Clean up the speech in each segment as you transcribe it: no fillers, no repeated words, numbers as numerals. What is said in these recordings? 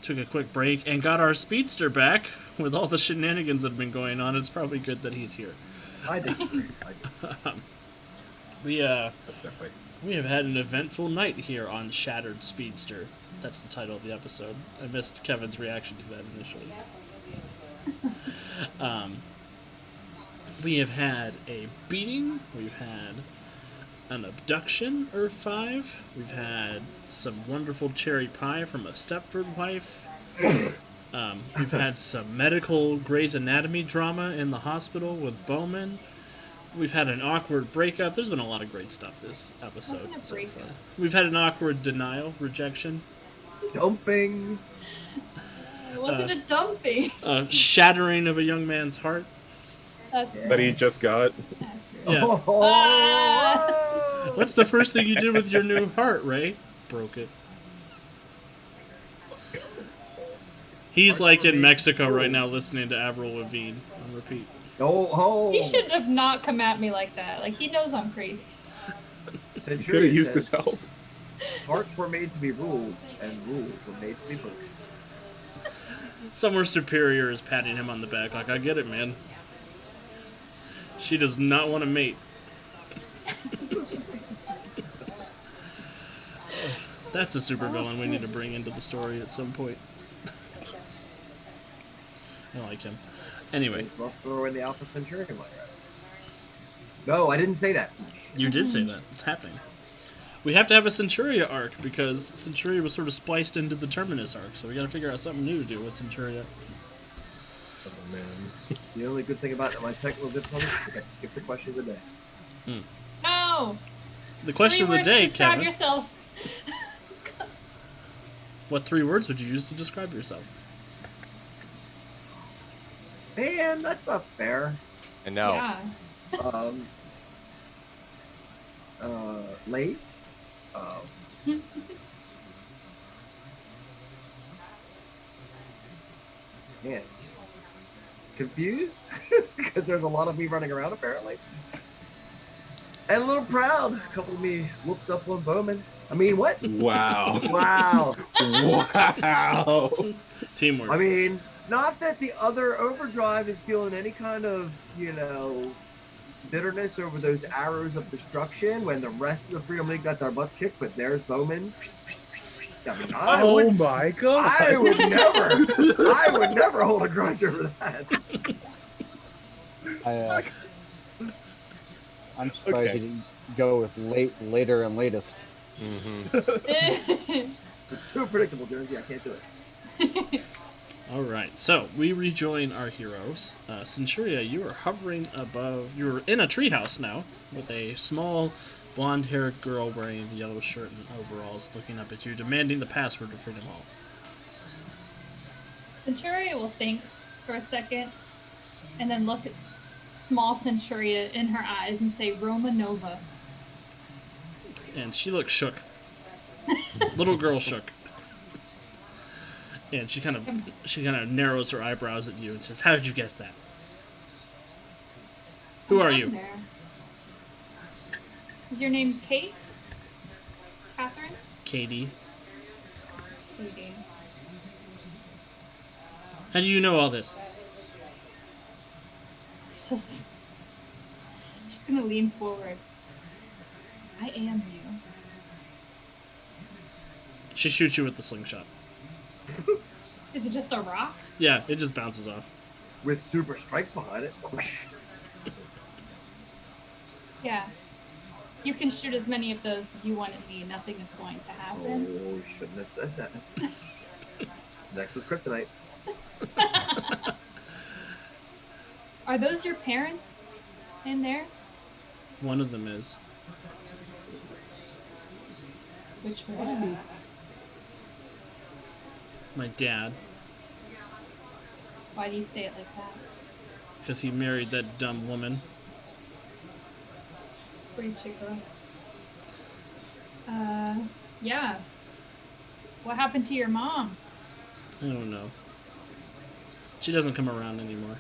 took a quick break and got our speedster back with all the shenanigans that have been going on. It's probably good that he's here. I disagree. We have had an eventful night here on Shattered Speedster. That's the title of the episode. I missed Kevin's reaction to that initially. We have had a beating. We've had an abduction or 5. We've had some wonderful cherry pie from a Stepford wife. We've had some medical Grey's Anatomy drama in the hospital with Bowman. We've had an awkward breakup. There's been a lot of great stuff this episode so far. We've had an awkward denial, rejection. Dumping. Wasn't a dumping. Shattering of a young man's heart. That he just got. Yeah. What's the first thing you did with your new heart, Ray? Broke it. He's like in Mexico right now listening to Avril Lavigne on repeat. He should have not come at me like that. Like, he knows I'm crazy. He could have used his help. Hearts were made to be ruled, and rules were made to be broken. Somewhere superior is patting him on the back like, I get it, man. She does not want to mate. That's a supervillain we need to bring into the story at some point. I like him. Anyway. He's well throw in the Alpha Centurion line, right? No, I didn't say that. You did say that. It's happening. We have to have a Centuria arc because Centuria was sort of spliced into the Terminus arc, so we got to figure out something new to do with Centuria. Oh man. The only good thing about my technical difficulties is I got to skip the question of the day. No. The question of the day, describe Kevin. Yourself. What 3 words would you use to describe yourself? Man, that's not fair. I know. Yeah. Late. Man. Confused? Because there's a lot of me running around, apparently. And a little proud. A couple of me whooped up on Bowman. I mean, what? Wow. Wow. Wow. Teamwork. I mean, not that the other Overdrive is feeling any kind of, bitterness over those arrows of destruction when the rest of the Freedom League got their butts kicked, but there's Bowman. I mean, my god. I would never hold a grudge over that. I'm surprised you didn't go with later, and latest. Mm-hmm. It's too predictable, Jonesy. I can't do it. Alright, so we rejoin our heroes. Centuria, you are hovering above... You're in a treehouse now, with a small, blonde-haired girl wearing a yellow shirt and overalls looking up at you, demanding the password to Freedom Hall. Centuria will think for a second, and then look at small Centuria in her eyes and say, Roma Nova. And she looks shook. Little girl shook. And she kind of narrows her eyebrows at you and says, "How did you guess that? Who are you?" There. Is your name Kate? Catherine? Katie. Katie. How do you know all this? Just gonna lean forward. I am you. She shoots you with the slingshot. Is it just a rock? Yeah, it just bounces off. With super strikes behind it. Yeah. You can shoot as many of those as you want at me. Nothing is going to happen. Oh, shouldn't have said that. Next was kryptonite. Are those your parents in there? One of them is. Which one? My dad. Why do you say it like that? Because he married that dumb woman. Pretty girl. Yeah. What happened to your mom? I don't know. She doesn't come around anymore.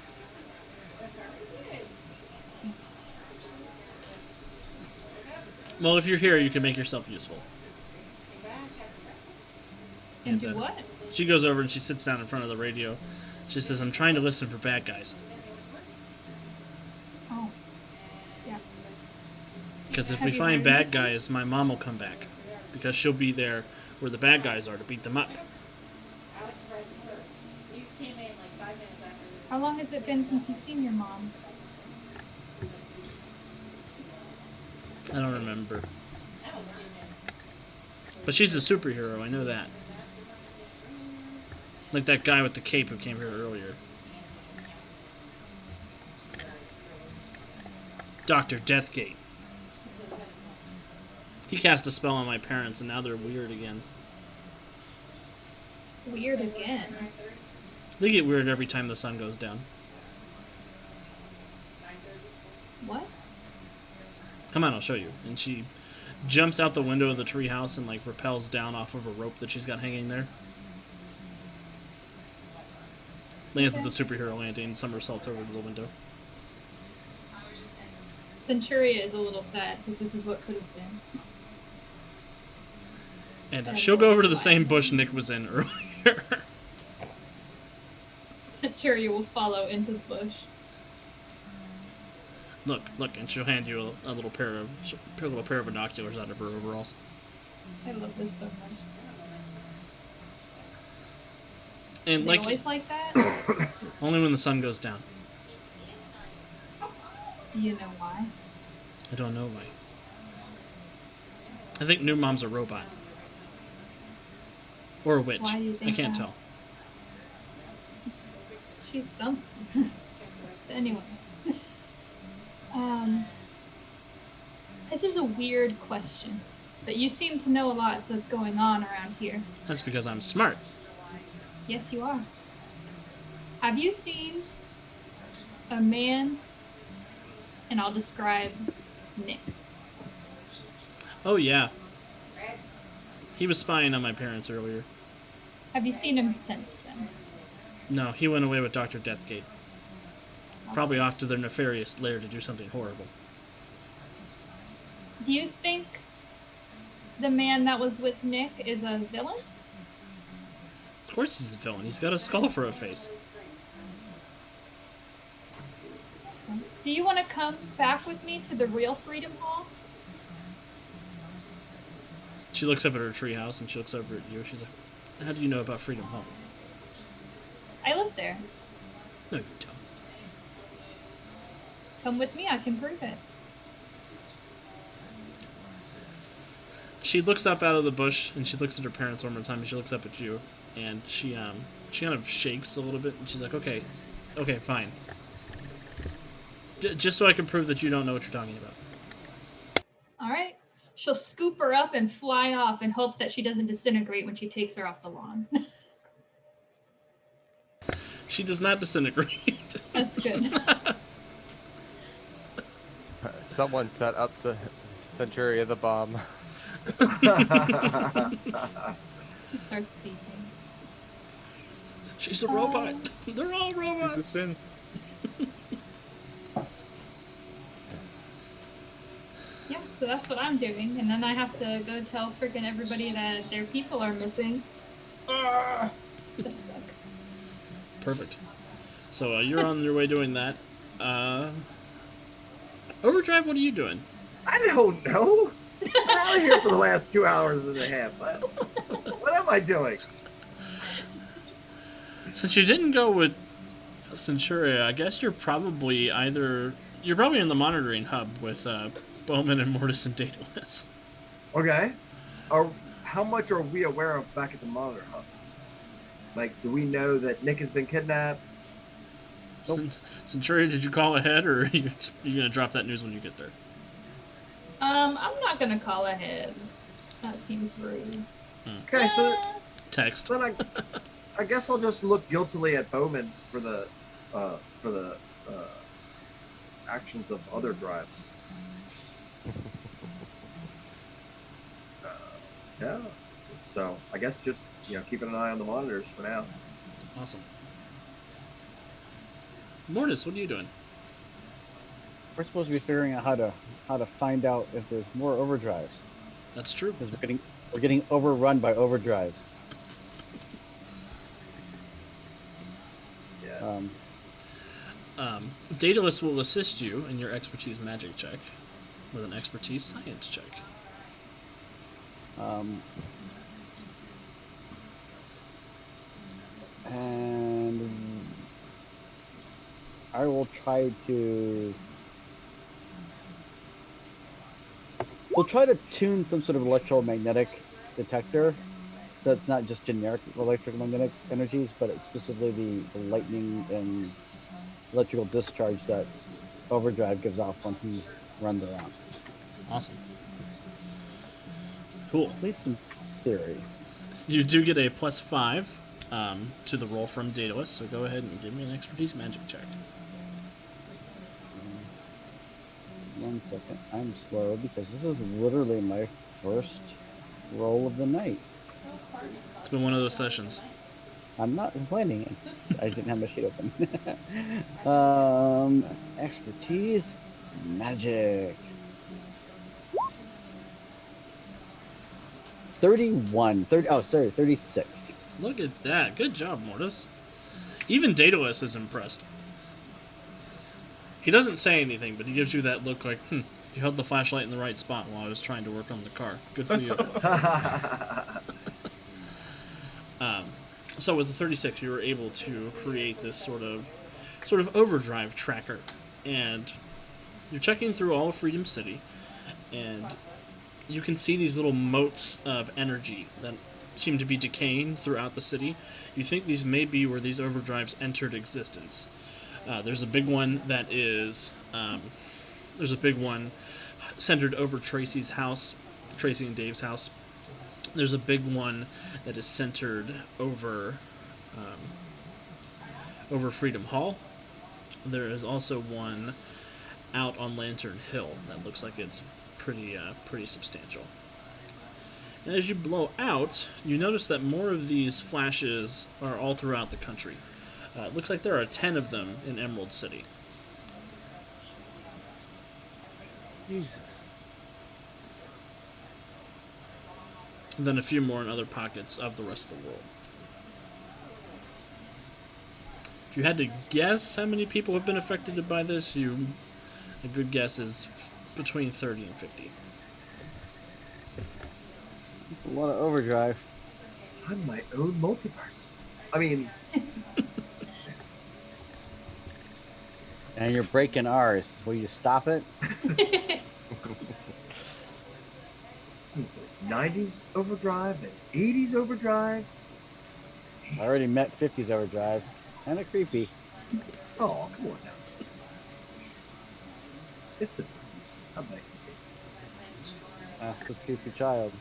Well, if you're here, you can make yourself useful. And do what? She goes over and she sits down in front of the radio. She says, "I'm trying to listen for bad guys. Oh. Yeah. Because if Have we you find heard bad anything? guys, my mom will come back. Because she'll be there where the bad guys are to beat them up." How long has it been since you've seen your mom? I don't remember. But she's a superhero, I know that. Like that guy with the cape who came here earlier. Dr. Deathgate. He cast a spell on my parents and now they're weird again. Weird again. They get weird every time the sun goes down. What? Come on, I'll show you. And she jumps out the window of the treehouse and like rappels down off of a rope that she's got hanging there. Lands at the superhero landing and somersaults over to the window. Centuria is a little sad because this is what could have been. And she'll go over to the same bush Nick was in earlier. Centuria will follow into the bush. Look, and she'll hand you a little pair of binoculars out of her overalls. I love this so much. And They like always like that? only when the sun goes down. Do you know why? I don't know why. I think new mom's a robot. Or a witch. Why do you think I can't that? tell. She's something. Anyway. This is a weird question, but you seem to know a lot that's going on around here. That's because I'm smart. Yes, you are. Have you seen a man, and I'll describe Nick. Oh, yeah. He was spying on my parents earlier. Have you seen him since then? No, he went away with Dr. Deathgate. Probably off to their nefarious lair to do something horrible. Do you think the man that was with Nick is a villain? Of course he's a villain. He's got a skull for a face. Do you want to come back with me to the real Freedom Hall? She looks up at her treehouse and she looks over at you. She's like, "How do you know about Freedom Hall?" I live there. No, you don't. Come with me, I can prove it. She looks up out of the bush and she looks at her parents one more time and she looks up at you and she kind of shakes a little bit and she's like, okay, fine. Just so I can prove that you don't know what you're talking about. All right. She'll scoop her up and fly off and hope that she doesn't disintegrate when she takes her off the lawn. She does not disintegrate. That's good. Someone set up Centuria the bomb. She starts beeping. She's a robot. They're all robots. He's a synth. Yeah, so that's what I'm doing. And then I have to go tell freaking everybody that their people are missing. That sucks. Perfect. So you're on your way doing that. Overdrive, what are you doing? I don't know. I'm out of here for the last 2 hours and a half. What am I doing? Since you didn't go with Centuria, I guess you're probably in the monitoring hub with Bowman and Mortis and Daedalus. Okay. How much are we aware of back at the monitor hub? Like, do we know that Nick has been kidnapped? Nope. Centuria, did you call ahead, or are you gonna drop that news when you get there? I'm not gonna call ahead. That seems rude. Okay, so Text. then I guess I'll just look guiltily at Bowman for the actions of other drives. Yeah. So I guess just keeping an eye on the monitors for now. Awesome. Mortis, what are you doing? We're supposed to be figuring out how to find out if there's more overdrives, That's true. because we're getting overrun by overdrives. Daedalus will assist you in your expertise magic check with an expertise science check. And I will try to. We'll try to tune some sort of electromagnetic detector, so it's not just generic electromagnetic energies, but it's specifically the lightning and electrical discharge that Overdrive gives off when he runs around. Awesome. Cool. At least in theory. You do get a +5 to the roll from Daedalus, so go ahead and give me an expertise magic check. 1 second. I'm slow because this is literally my first roll of the night. It's been one of those sessions. I'm not complaining. I didn't have my sheet open. Expertise, magic. 31. 30. Oh, sorry, 36. Look at that. Good job, Mortis. Even Daedalus is impressed. He doesn't say anything, but he gives you that look like, you held the flashlight in the right spot while I was trying to work on the car. Good for you. So with the 36, you were able to create this sort of overdrive tracker, and you're checking through all of Freedom City, and you can see these little motes of energy that seem to be decaying throughout the city. You think these may be where these overdrives entered existence. There's a big one that is. There's a big one centered over Tracy's house, Tracy and Dave's house. There's a big one that is centered over Freedom Hall. There is also one out on Lantern Hill that looks like it's pretty substantial. And as you blow out, you notice that more of these flashes are all throughout the country. It looks like there are 10 of them in Emerald City. Jesus. And then a few more in other pockets of the rest of the world. If you had to guess how many people have been affected by this, a good guess is between 30 and 50. A lot of overdrive. I'm my own multiverse. I mean, And you're breaking ours. Will you stop it? this is 90s overdrive and 80s overdrive. I already met 50s overdrive. Kind of creepy. Oh, come on now. It's the 50s. I'm like, Ask the creepy child.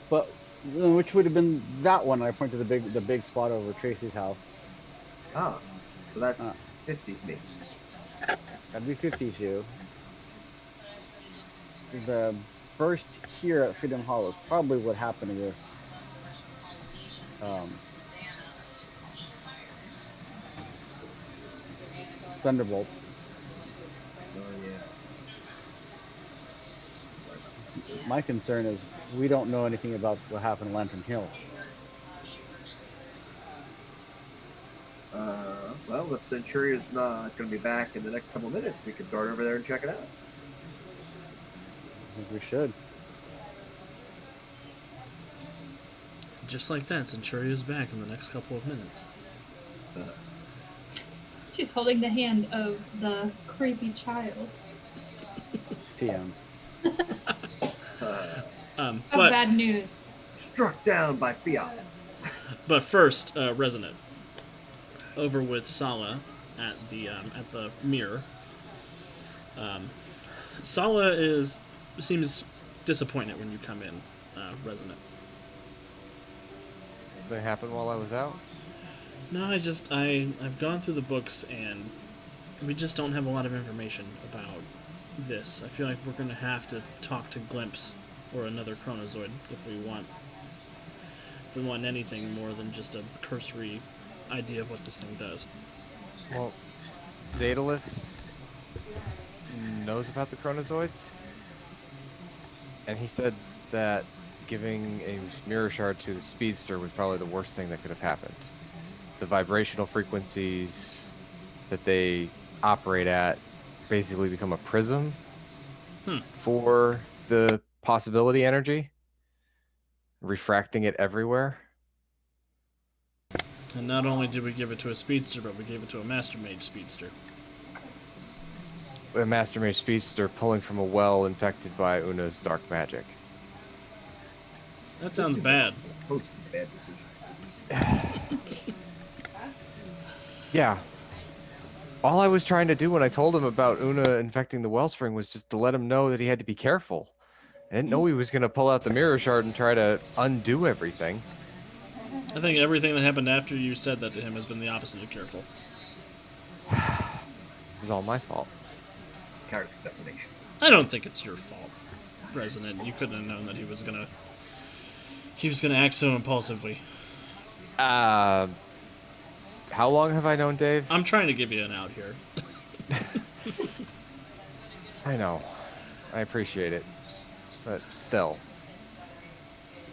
But which would have been that one? I pointed to the big spot over Tracy's house. ah, so that's 50s me. That'd be 52. The burst here at Freedom Hall is probably what happened with Thunderbolt. Oh yeah. My concern is we don't know anything about what happened in Lantern Hill. Well, if Centurion's not going to be back in the next couple minutes, we can dart over there and check it out. I think we should. Just like that, Centuria is back in the next couple of minutes. She's holding the hand of the creepy child. TM. Of But bad news. Struck down by Fiat. But first, Resonant, over with Sala at the mirror. Sala seems disappointed when you come in, Resonant. Did that happen while I was out? No, I've gone through the books and we just don't have a lot of information about this. I feel like we're going to have to talk to Glimpse or another Chronozoid if we want anything more than just a cursory idea of what this thing does. Well, Daedalus knows about the Chronozoids, and he said that giving a mirror shard to the speedster was probably the worst thing that could have happened. The vibrational frequencies that they operate at basically become a prism Hmm. for the possibility energy, refracting it everywhere. And not only did we give it to a speedster, but we gave it to a Master Mage speedster. A Master Mage speedster pulling from a well infected by Una's dark magic. That This sounds seems bad. like a host of bad decisions. Yeah. All I was trying to do when I told him about Una infecting the wellspring was just to let him know that he had to be careful. I didn't know he was going to pull out the mirror shard and try to undo everything. I think everything that happened after you said that to him has been the opposite of careful. It's all my fault. Character definition. I don't think it's your fault, President. You couldn't have known that he was gonna act so impulsively. How long have I known Dave? I'm trying to give you an out here. I know. I appreciate it. But still.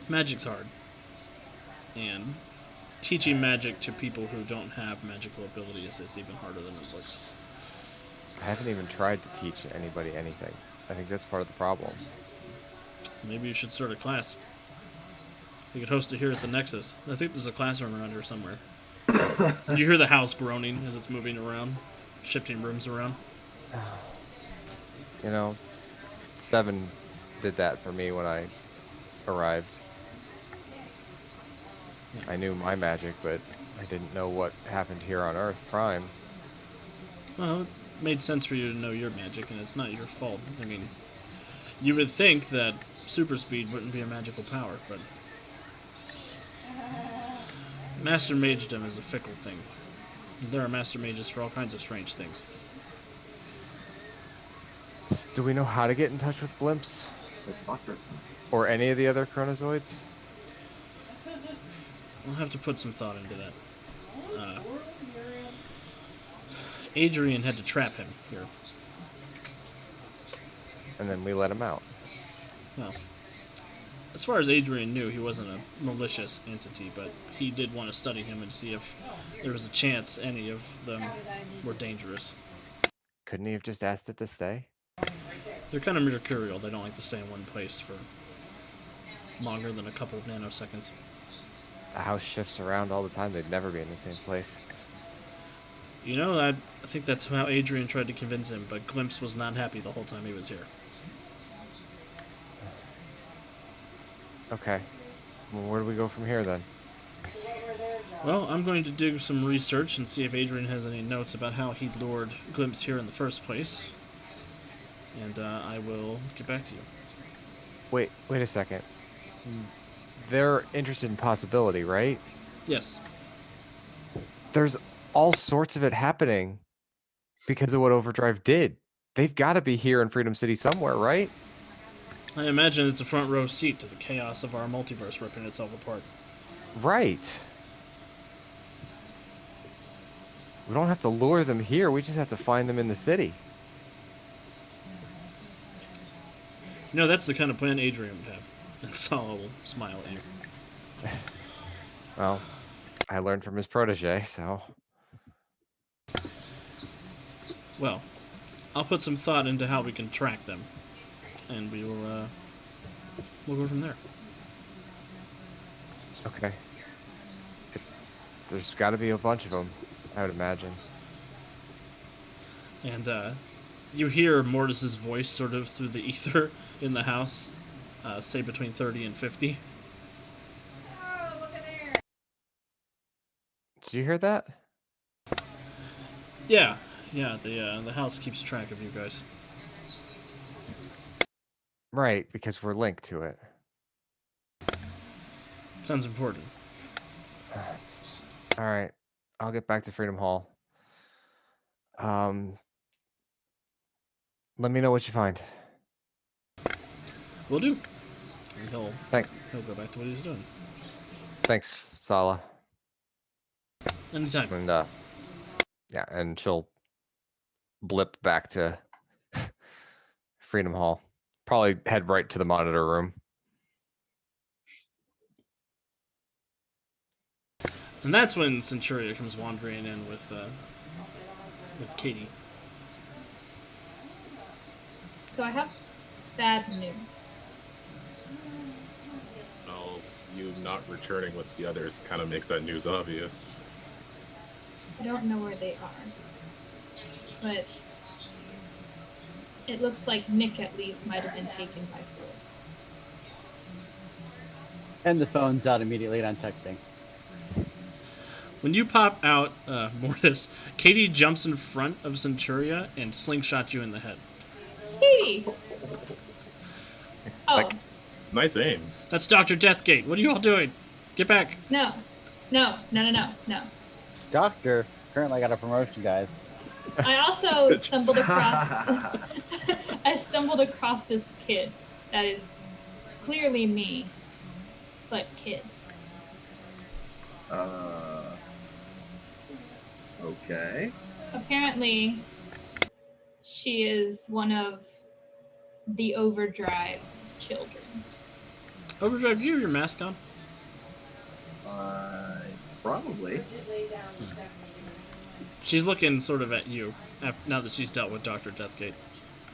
Magic's hard. And teaching magic to people who don't have magical abilities is even harder than it looks. I haven't even tried to teach anybody anything. I think that's part of the problem. Maybe you should start a class. You could host it here at the Nexus. I think there's a classroom around here somewhere. You hear the house groaning as it's moving around, shifting rooms around. You know, Seven did that for me when I arrived. I knew my magic, but I didn't know what happened here on Earth Prime. Well, it made sense for you to know your magic, and it's not your fault. I mean, you would think that super speed wouldn't be a magical power, but Master Magedom is a fickle thing. There are Master Mages for all kinds of strange things. Do we know how to get in touch with Blimps? It's like doctor. Or any of the other chronozoids? We'll have to put some thought into that. Adrian had to trap him here. And then we let him out. Well, as far as Adrian knew, he wasn't a malicious entity, but he did want to study him and see if there was a chance any of them were dangerous. Couldn't he have just asked it to stay? They're kind of mercurial. They don't like to stay in one place for longer than a couple of nanoseconds. The house shifts around all the time. They'd never be in the same place. You know, I think that's how Adrian tried to convince him, but Glimpse was not happy the whole time he was here. Okay. Well, where do we go from here then? Well, I'm going to do some research and see if Adrian has any notes about how he lured Glimpse here in the first place. And I will get back to you. Wait a second. They're interested in possibility, right? Yes. There's all sorts of it happening because of what Overdrive did. They've got to be here in Freedom City somewhere, right? I imagine it's a front row seat to the chaos of our multiverse ripping itself apart. Right. We don't have to lure them here. We just have to find them in the city. No, that's the kind of plan Adrian would have. And Saul will smile at you. Well, I learned from his protege, so... Well, I'll put some thought into how we can track them. And we will, we'll go from there. Okay. There's got to be a bunch of them, I would imagine. And, you hear Mortis's voice sort of through the ether in the house, say between 30 and 50. Did you hear that? Yeah, the house keeps track of you guys. Right, because we're linked to it. Sounds important. All right, I'll get back to Freedom Hall. Let me know what you find. Will do. And he'll go back to what he was doing. Thanks, Sala. Anytime. And yeah, and she'll blip back to Freedom Hall. Probably head right to the monitor room. And that's when Centuria comes wandering in with Katie. So I have bad news. Well, you not returning with the others kind of makes that news obvious. I don't know where they are, but it looks like Nick at least might have been taken by force. And the phone's out immediately and I'm texting. When you pop out, Mortis, Katie jumps in front of Centuria and slingshots you in the head. Katie! Oh, Like- Nice aim. That's Dr. Deathgate. What are you all doing? Get back. no. No. Doctor, currently got a promotion, guys. I also stumbled across I stumbled across this kid that is clearly me, but kid. Okay. Apparently, she is one of the Overdrive's children. Overdrive, do you have your mask on? Probably. She's looking sort of at you now that she's dealt with Dr. Deathgate.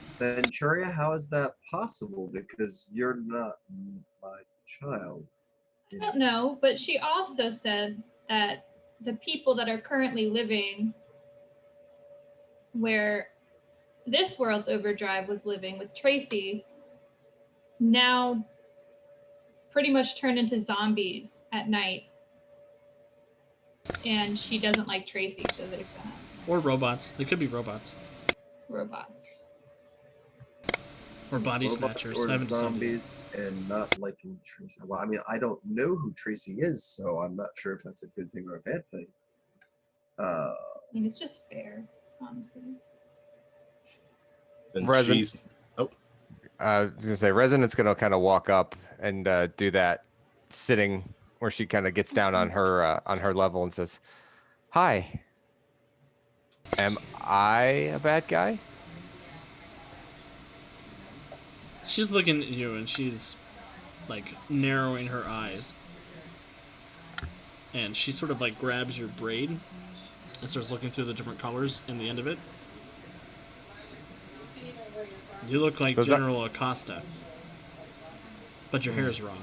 Centuria, how is that possible? Because you're not my child. I don't know, but she also said that the people that are currently living where this world's Overdrive was living with Tracy now pretty much turned into zombies at night. And she doesn't like Tracy, so there's that. Or robots. They could be robots. Robots. Or body Robots snatchers. or I haven't decided yet. zombies and not liking Tracy. Well, I mean, I don't know who Tracy is, so I'm not sure if that's a good thing or a bad thing. I mean, it's just fair, honestly. Then Resin. she's. Oh, I was gonna say, Resonant's gonna kind of walk up and do that sitting where she kind of gets down on her level and says, "Hi, am I a bad guy?" She's looking at you and she's like narrowing her eyes. And she sort of like grabs your braid and starts looking through the different colors in the end of it. You look like Does that- General Acosta. But your hair is wrong.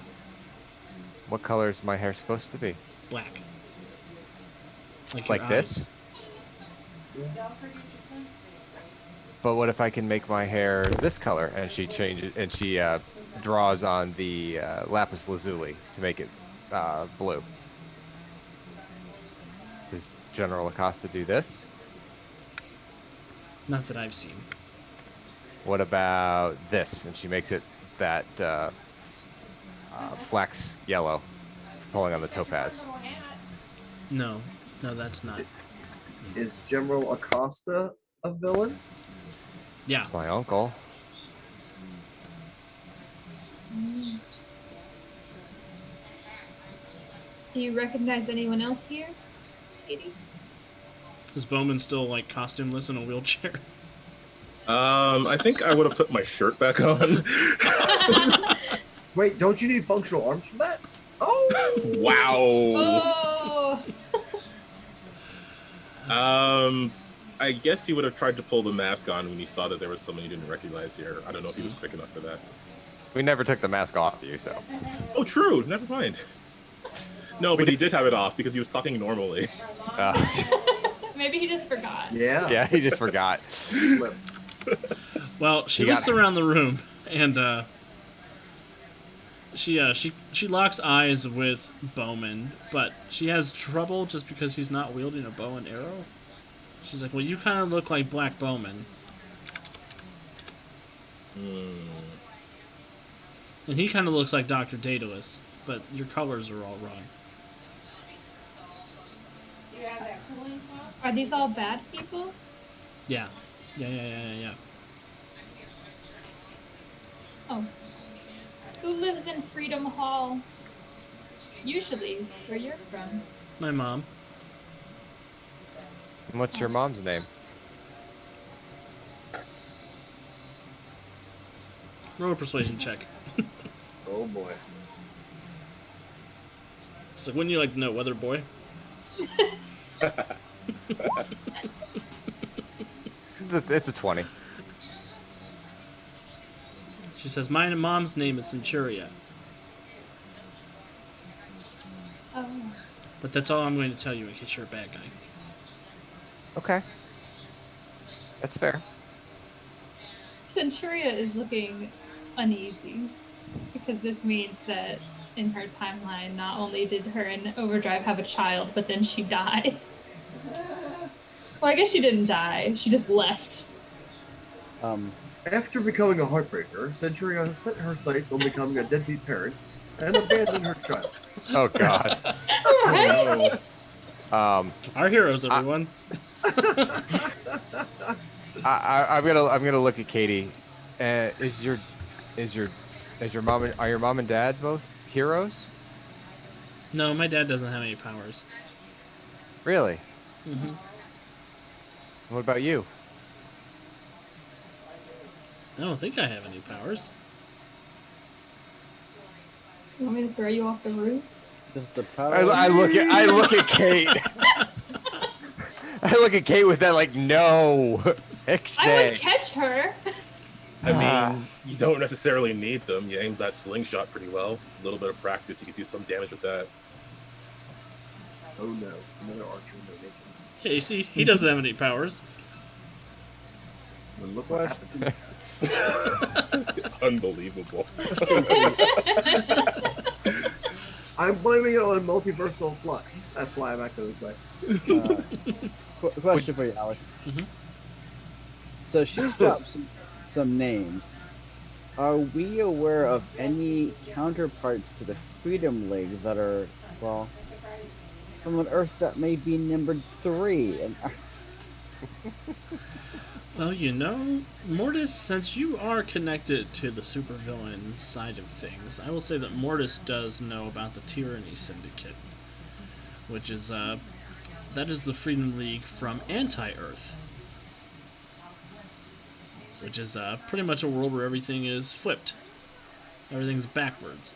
What color is my hair supposed to be? Black. your Like this? eyes. But what if I can make my hair this color? And she changes, and she draws on the lapis lazuli to make it blue. Does General Acosta do this? Not that I've seen. What about this? And she makes it that flax yellow, pulling on the topaz. No, that's not. Is General Acosta a villain? Yeah, It's my uncle. Do you recognize anyone else here, Katie? is Bowman still like costumeless in a wheelchair? I think I would have put my shirt back on. Wait, don't you need functional arms for that? Oh! Wow. Oh, I guess he would have tried to pull the mask on when he saw that there was someone he didn't recognize here. I don't know if he was quick enough for that. We never took the mask off you, so. Oh, true. Never mind. No, but he did have it off because he was talking normally. maybe he just forgot. Yeah. Yeah, he just forgot. Slip. Well, she You got looks it. around the room and she locks eyes with Bowman, but she has trouble just because he's not wielding a bow and arrow. She's like, "Well, you kind of look like Black Bowman," and he kind of looks like Dr. Daedalus, but your colors are all wrong. Are these all bad people? Yeah. Oh. Who lives in Freedom Hall? Usually, where you're from. My mom. And what's your mom's name? Roll a persuasion check. Oh boy. She's like, "Wouldn't you like to know, Weather Boy?" It's a 20. She says, my mom's name is Centuria, Oh. but that's all I'm going to tell you in case you're a bad guy. Okay. That's fair. Centuria is looking uneasy because this means that in her timeline, not only did her and Overdrive have a child, but then she died. Well, I guess she didn't die. She just left. After becoming a heartbreaker, Centuria has set her sights on becoming a deadbeat parent and abandoned her child. Oh God. Right? Our heroes, everyone. I'm gonna look at Katie. Is your mom and are your mom and dad both heroes? No, my dad doesn't have any powers. Really? Mm-hmm. What about you? I don't think I have any powers. You want me to throw you off the roof? Does the power? I look at Kate. I look at Kate with that like no. I Ixnay. would catch her. I mean, you don't necessarily need them. You aimed that slingshot pretty well. A little bit of practice, you could do some damage with that. Oh no, another archer in the making. Yeah, you see, he doesn't have any powers. Well, look what happened. Unbelievable. I'm blaming it on multiversal flux. That's why I'm acting this way. Question for you, Alex. Mhm. So she's dropped some names. Are we aware of any counterparts to the Freedom League that are, well, from an Earth that may be numbered 3? And Well, you know, Mortis, since you are connected to the supervillain side of things, I will say that Mortis does know about the Tyranny Syndicate, which is, that is the Freedom League from Anti-Earth, which is, pretty much a world where everything is flipped. Everything's backwards.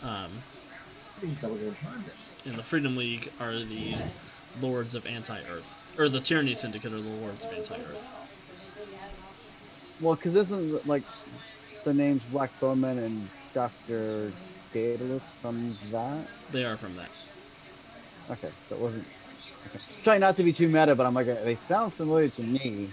I think that was in time then. And the Freedom League are the Lords of Anti-Earth. Or the Tyranny Syndicate are the Lords of Anti-Earth. well, because isn't like the names Black Bowman and Dr. Daedalus from that? They are from that. Okay, so it wasn't. Okay. Trying not to be too meta, but I'm like, they sound familiar to me.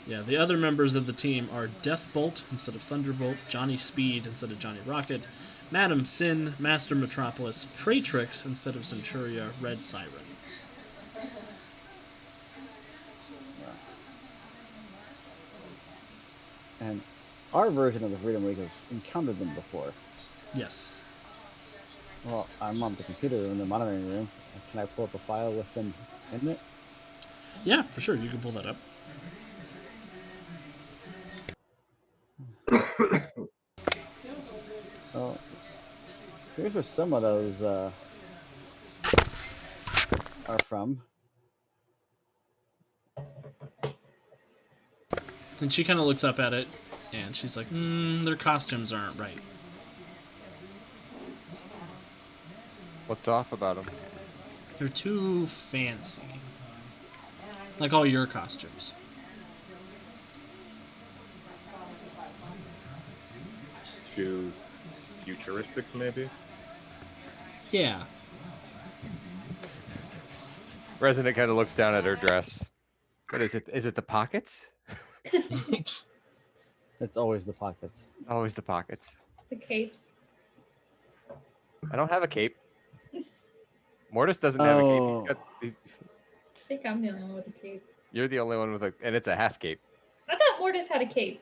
Yeah, the other members of the team are Deathbolt instead of Thunderbolt, Johnny Speed instead of Johnny Rocket, Madam Sin, Master Metropolis, Praetrix instead of Centuria, Red Siren. And our version of the Freedom League has encountered them before. Yes. Well, I'm on the computer in the monitoring room. Can I pull up a file with them in it? Yeah, for sure, you can pull that up. Well, here's where some of those are from. And she kind of looks up at it, and she's like, their costumes aren't right. What's off about them? They're too fancy. Like all your costumes. Too futuristic, maybe? Yeah. Resident kind of looks down at her dress. What is it? Is it the pockets? It's always the pockets. Always the pockets. The capes. I don't have a cape. Mortis doesn't have a cape. I think I'm the only one with a cape. You're the only one with a, and it's a half cape. I thought Mortis had a cape.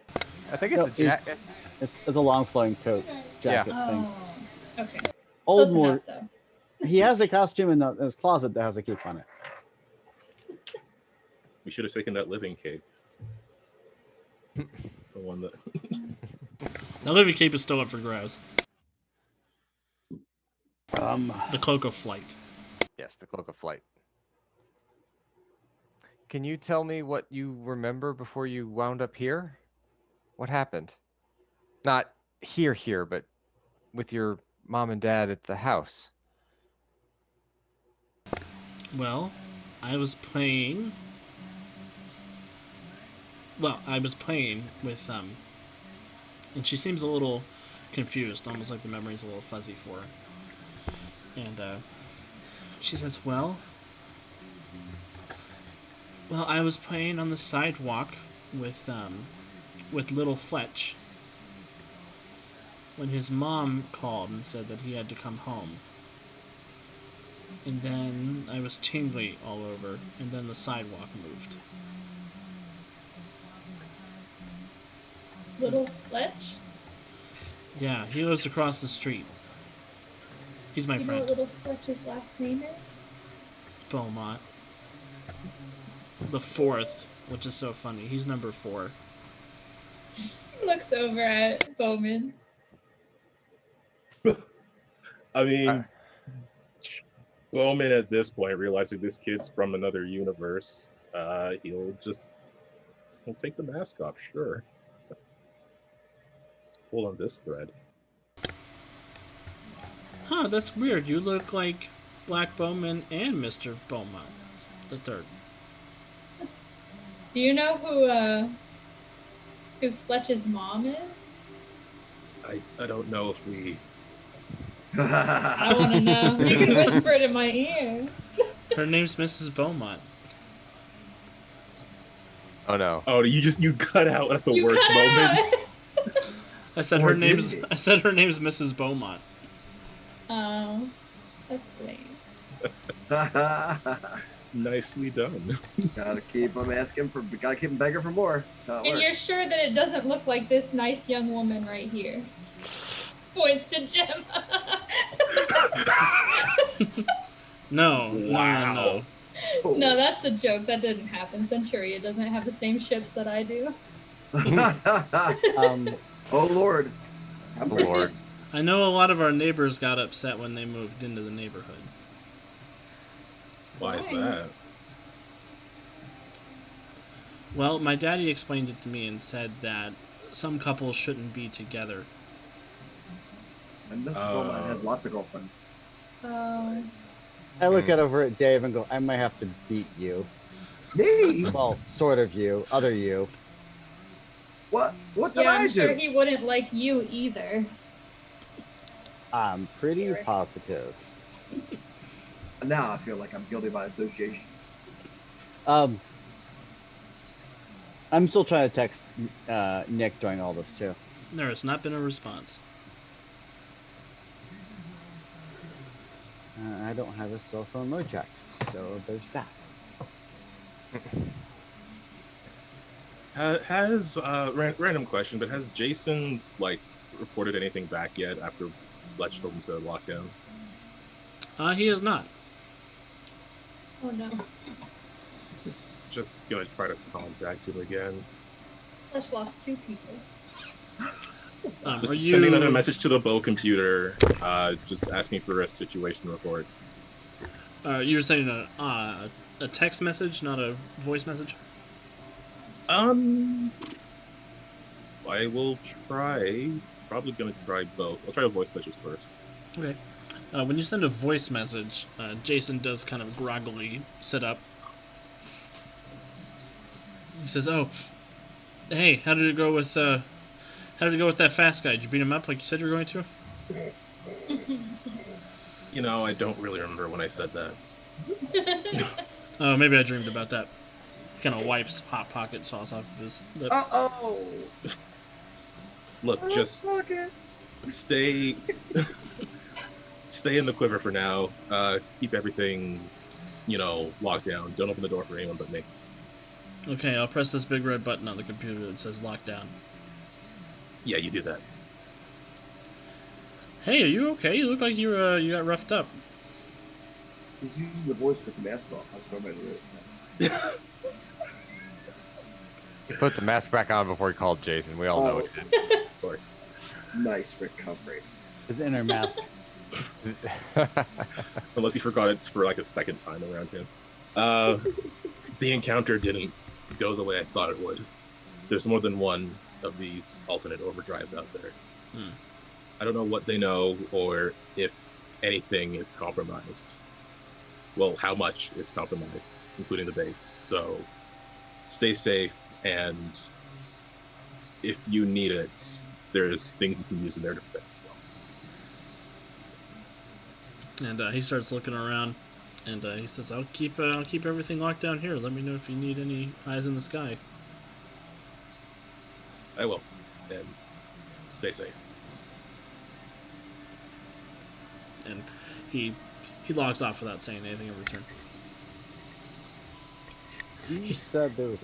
I think it's No, a jacket. It's a long flowing coat jacket thing. Oh, okay. Old Close Mort, enough, though. he has a costume in his closet that has a cape on it. We should have taken that living cape. The one that. The living cape is still up for grabs. The Cloak of Flight. Yes, the cloak of flight. Can you tell me what you remember before you wound up here? What happened? Not here, but with your mom and dad at the house. Well, I was playing. Well, I was playing with and she seems a little confused, almost like the memory's a little fuzzy for her. And she says, well, I was playing on the sidewalk with little Fletch when his mom called and said that he had to come home. And then I was tingly all over, and then the sidewalk moved. Little Fletch? Yeah, he lives across the street. He's my You know friend. what Little Fletch's last name is? Beaumont. The fourth, which is so funny. He's number 4. He looks over at Bowman. I mean, Bowman at this point, realizing this kid's from another universe, he'll take the mask off, sure. Let's pull on this thread. Huh, that's weird. You look like Black Bowman and Mr. Beaumont, the third. Do you know who Fletch's mom is? I don't know if we. I want to know. You can whisper it in my ear. Her name's Mrs. Beaumont. Oh no. Oh, you cut out at the You worst cut out. moments. I said Or her did name's. he? I said her name's Mrs. Beaumont. Oh, that's lame. Nicely done. Gotta keep him begging for more. That's how it And works. you're sure that it doesn't look like this nice young woman right here? Points to Gemma. No, Wow. no. Oh. No, that's a joke. That didn't happen. Centuria doesn't have the same ships that I do. Oh Lord. Oh, Lord. I know a lot of our neighbors got upset when they moved into the neighborhood. Why is Why? that? Well, my daddy explained it to me and said that some couples shouldn't be together. And Mrs. Beaumont has lots of girlfriends. Oh. I look at over at Dave and go, I might have to beat you. Me? Well, sort of you, other you. What did Yeah, I I'm do? sure he wouldn't like you either. I'm pretty positive. Now I feel like I'm guilty by association. I'm still trying to text Nick during all this too. There has not been a response. I don't have a cell phone mode checked, so there's that. Has random question, but has Jason reported anything back yet after Fletch told him to lock down? He is not. Oh no. Just gonna try to contact him again. Flesh lost 2 people. Are Just you sending another message to the Bow computer, just asking for a situation report. You're sending a text message, not a voice message? I will try. Probably gonna try both. I'll try the voice messages first. Okay. When you send a voice message, Jason does kind of groggily sit up. He says, "Oh, hey, how did it go with that fast guy? Did you beat him up like you said you were going to?" You know, I don't really remember when I said that. Oh, maybe I dreamed about that. Kind of wipes Hot Pocket sauce off of his lips. Uh-oh. Look, just stay in the quiver for now. Keep everything, locked down. Don't open the door for anyone but me. Okay, I'll press this big red button on the computer that says lockdown. Yeah, you do that. Hey, are you okay? You look like you got roughed up. He's using the voice with the mask off. That's what I'm going to do. He put the mask back on before he called Jason. We all know it did. Of course. Nice recovery. His inner mask. Unless he forgot it for like a second time around him. The encounter didn't go the way I thought it would. There's more than one of these alternate overdrives out there. I don't know what they know or if anything is compromised. well, how much is compromised, including the base. So stay safe, and if you need it, there's things you can use in there to protect yourself. And he starts looking around, and he says, I'll keep everything locked down here. Let me know if you need any eyes in the sky." I will, and stay safe. And he logs off without saying anything in return. You said there was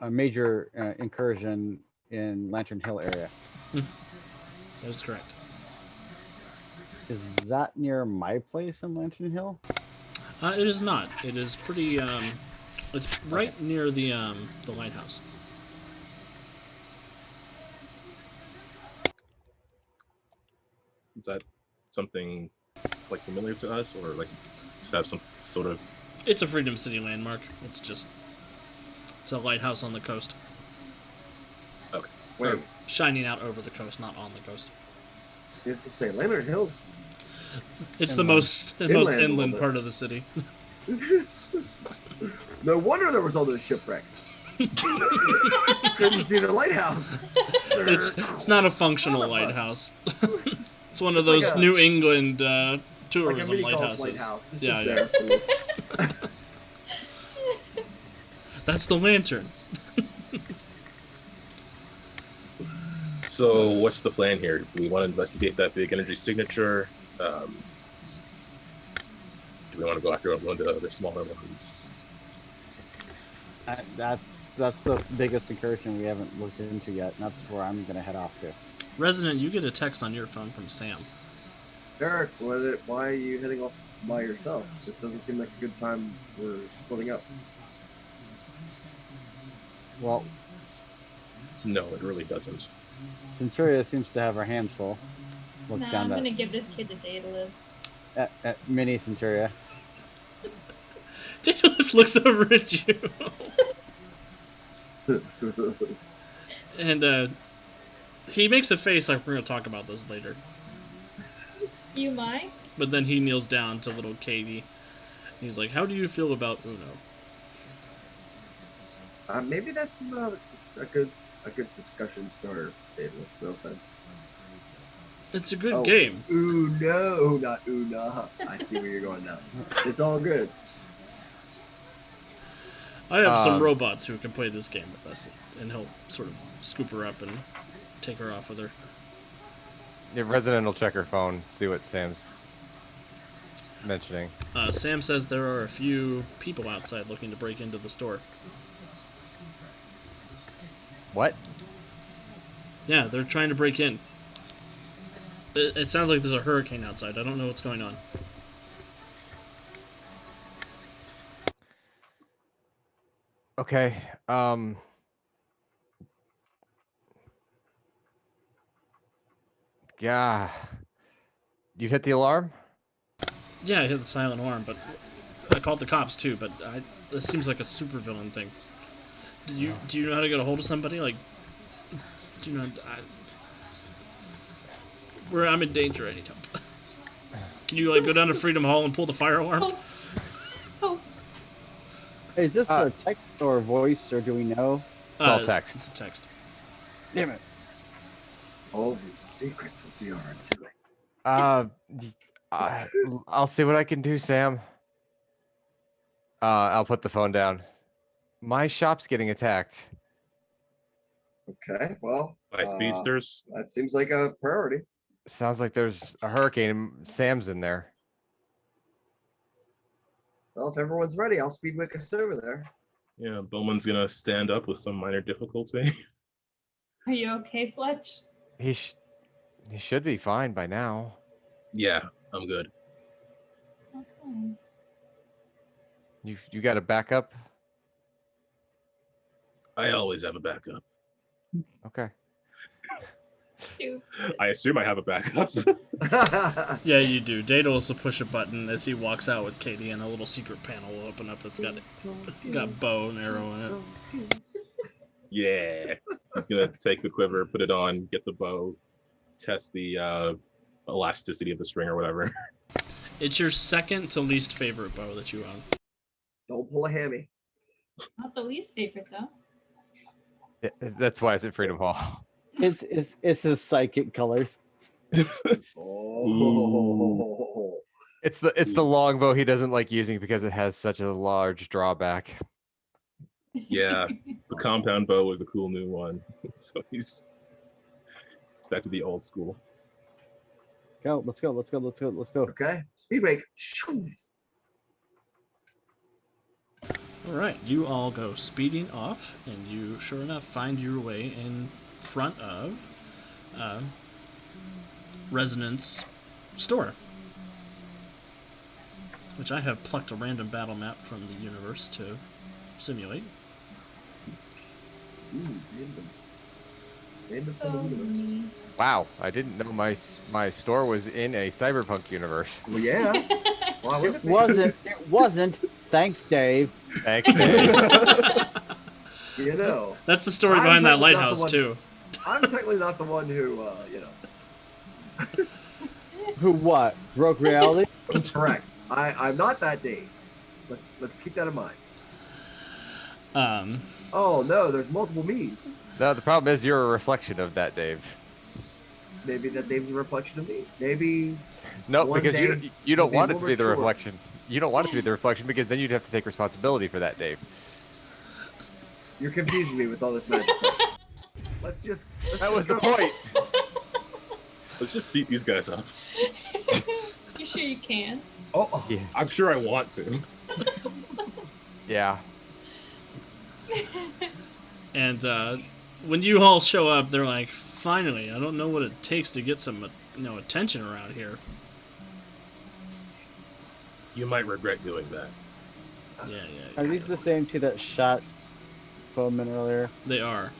a major incursion in Lantern Hill area. That is correct. Is that near my place in Lantern Hill? It is not. It is pretty. It's right near the lighthouse. Is that something like familiar to us, or like just have some sort of? It's a Freedom City landmark. It's a lighthouse on the coast. Okay. Wait, Or shining out over the coast, not on the coast. I was gonna say Lantern Hills. It's Inland. the most Inland a little inland bit. part of the city. No wonder there was all those shipwrecks. Couldn't see the lighthouse. It's not a functional Son of a- lighthouse. It's one of It's like those a- New England like a tourism mini golf lighthouses. lighthouse. It's Yeah, just yeah. there. That's the lantern. So what's the plan here? Do we want to investigate that big energy signature? Do we want to go after one of the other smaller ones? That's the biggest incursion we haven't looked into yet, and that's where I'm gonna head off to. Resident, you get a text on your phone from Sam. Derek, why are you heading off by yourself? This doesn't seem like a good time for splitting up. Well, No, it really doesn't. Centuria seems to have her hands full. Look No, down I'm that gonna give this kid to Daedalus. at mini Centuria. Daedalus looks over at you. And he makes a face like we're going to talk about this later. You mind? But then he kneels down to little Katie. He's like, "How do you feel about Uno?" Maybe that's not a good discussion starter, Daedalus. No offense. It's a good Oh. game. No, not Una. I see where you're going now. It's all good. I have some robots who can play this game with us, and he'll sort of scoop her up and take her off with her. Yeah, Resident will check her phone, see what Sam's mentioning. Sam says there are a few people outside looking to break into the store. What? Yeah, they're trying to break in. It sounds like there's a hurricane outside. I don't know what's going on. Okay. Yeah. You hit the alarm? Yeah, I hit the silent alarm, but I called the cops too. But this seems like a supervillain thing. Do you know how to get a hold of somebody? Like, do you know? I'm in danger anytime. Can you like go down to Freedom Hall and pull the fire alarm? Oh. Oh. Is this a text or voice, or do we know? It's all text. It's a text. Damn it. All these secrets will be our doing. I'll see what I can do, Sam. I'll put the phone down. My shop's getting attacked. Okay, well. By speedsters? That seems like a priority. Sounds like there's a hurricane and Sam's in there. Well, if everyone's ready, I'll speedway us over there. Yeah, Bowman's gonna stand up with some minor difficulty. Are you okay, Fletch? He should be fine by now. Yeah, I'm good. Okay. You got a backup? I always have a backup. Okay. Stupid. I assume I have a backup. Yeah, you do. Daedalus will push a button as he walks out with Katie, and a little secret panel will open up that's got bow and arrow in it. Yeah. He's gonna take the quiver, put it on, get the bow, test the elasticity of the string or whatever. It's your second to least favorite bow that you own. Don't pull a hammy. Not the least favorite though. That's why it's at Freedom Hall. It's his psychic colors. Oh. It's the longbow he doesn't like using because it has such a large drawback. Yeah, the compound bow was the cool new one. So he's back to the old school. Go, let's go, let's go, let's go, let's go. Okay. Speed break. Shoo. All right, you all go speeding off, and you, sure enough, find your way in front of Resonance store, which I have plucked a random battle map from the universe to simulate. Ooh, random from the universe. Wow, I didn't know my store was in a cyberpunk universe. Well, yeah. Why would It wasn't. It wasn't. Thanks, Dave. Thanks, Dave. You know. That's the story I'm behind that definitely not the lighthouse one- too. I'm technically not the one who, Who what? Broke reality? correct. I'm not that Dave. Let's keep that in mind. Oh no, there's multiple me's. No, the problem is you're a reflection of that, Dave. Maybe that Dave's a reflection of me. Maybe No, one because day you don't we'll be want it more to be the mature. reflection. You don't want it to be the reflection because then you'd have to take responsibility for that, Dave. You're confusing me with all this magic. Let's just That was the go. point. Let's just beat these guys up. You sure you can? Oh, Yeah. I'm sure I want to. Yeah. And when you all show up, they're like, "Finally, I don't know what it takes to get some, attention around here." You might regret doing that. Yeah, Are these the same two that shot Bowman earlier? they are.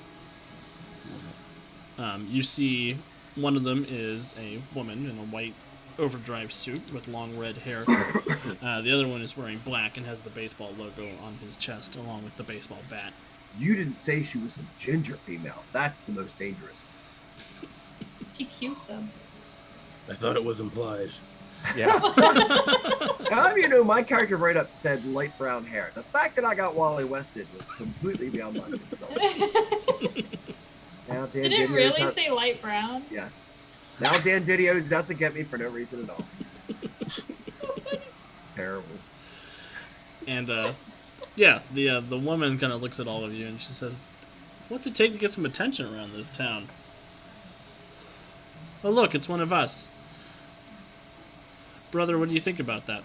You see, one of them is a woman in a white overdrive suit with long red hair. The other one is wearing black and has the baseball logo on his chest along with the baseball bat. you didn't say she was a ginger female. That's the most dangerous. She cute though. I thought it was implied. Yeah. How do you know my character right up said light brown hair? The fact that I got Wally Wested was completely beyond my control. Now Dan Did it Didio's really out- say light brown? Yes. Now Dan Didio's out to get me for no reason at all. Terrible. And yeah, the woman kind of looks at all of you and she says, "What's it take to get some attention around this town?" "Oh look, it's one of us. Brother, what do you think about that?"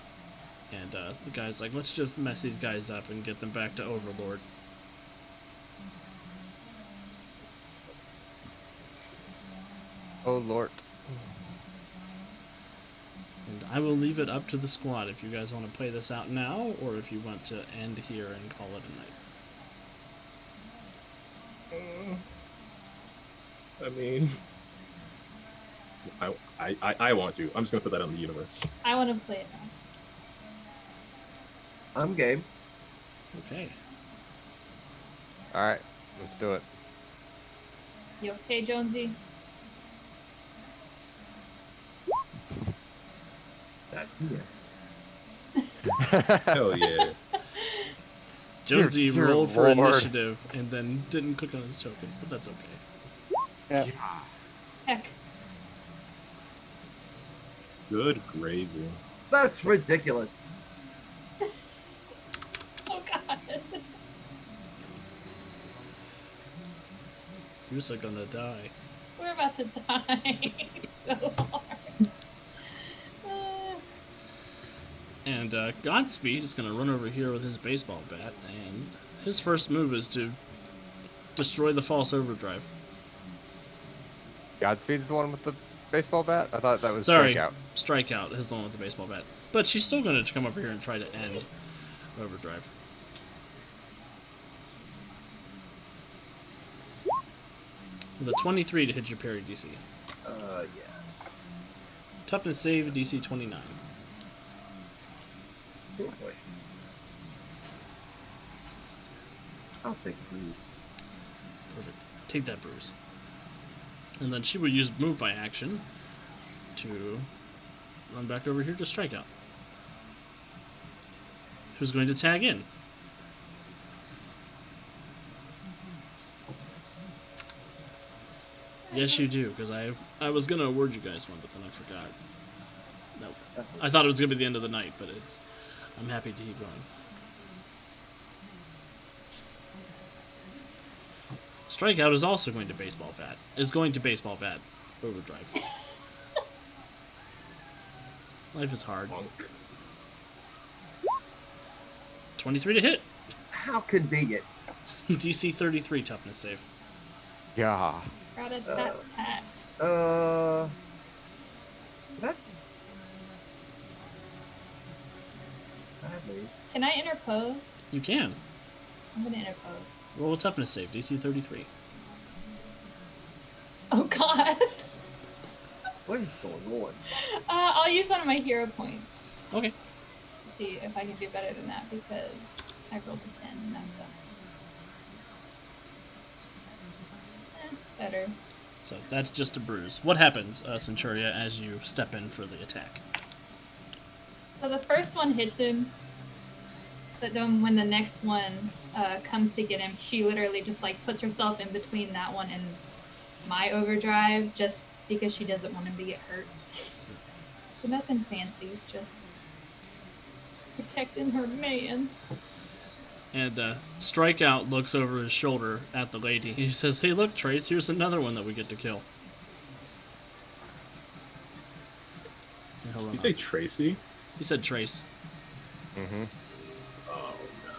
And the guy's like, "Let's just mess these guys up and get them back to Overlord." Oh Lord. And I will leave it up to the squad if you guys want to play this out now, or if you want to end here and call it a night. I mean, I want to. I'm just gonna put that on the universe. I want to play it now. I'm game. Okay. All right, let's do it. You okay, Jonesy? That's a yes. Hell yeah. Jonesy Dear rolled for Lord. initiative and then didn't click on his token, but that's okay. Yeah. Heck. Good gravy. That's ridiculous. Oh god. You're just gonna die. We're about to die so hard. And Godspeed is going to run over here with his baseball bat, and his first move is to destroy the false overdrive. Godspeed's the one with the baseball bat? I thought that was Sorry, Strikeout. Strikeout is the one with the baseball bat. But she's still going to come over here and try to end overdrive. With a 23 to hit your parry DC. Yes. Toughness save DC 29. Oh boy. I'll take a bruise. Perfect. Take that, Bruce. And then she will use move by action to run back over here to strike out. who's going to tag in. Yes, you do, because I was going to award you guys one, but then I forgot. No. I thought it was going to be the end of the night, but I'm happy to keep going. Strikeout is also going to baseball bat. Overdrive. Life is hard. Bonk. 23 to hit. How convenient. DC 33 toughness save. Yeah. Got a tap tap. That's sadly. Can I interpose? You can. I'm gonna interpose. Roll a toughness save, DC 33. Oh god. What is going on? I'll use one of my hero points. Okay. See if I can do better than that because I rolled a 10 and that sucks. Better. So that's just a bruise. What happens, Centuria, as you step in for the attack? So the first one hits him, but then when the next one comes to get him, she literally just like puts herself in between that one and my overdrive just because she doesn't want him to get hurt. So nothing fancy, just protecting her man. And Strikeout looks over his shoulder at the lady. He says, "Hey, look, Trace, here's another one that we get to kill." And he'll Did run you say off. Tracy? He said Trace. Mm-hmm. Oh no.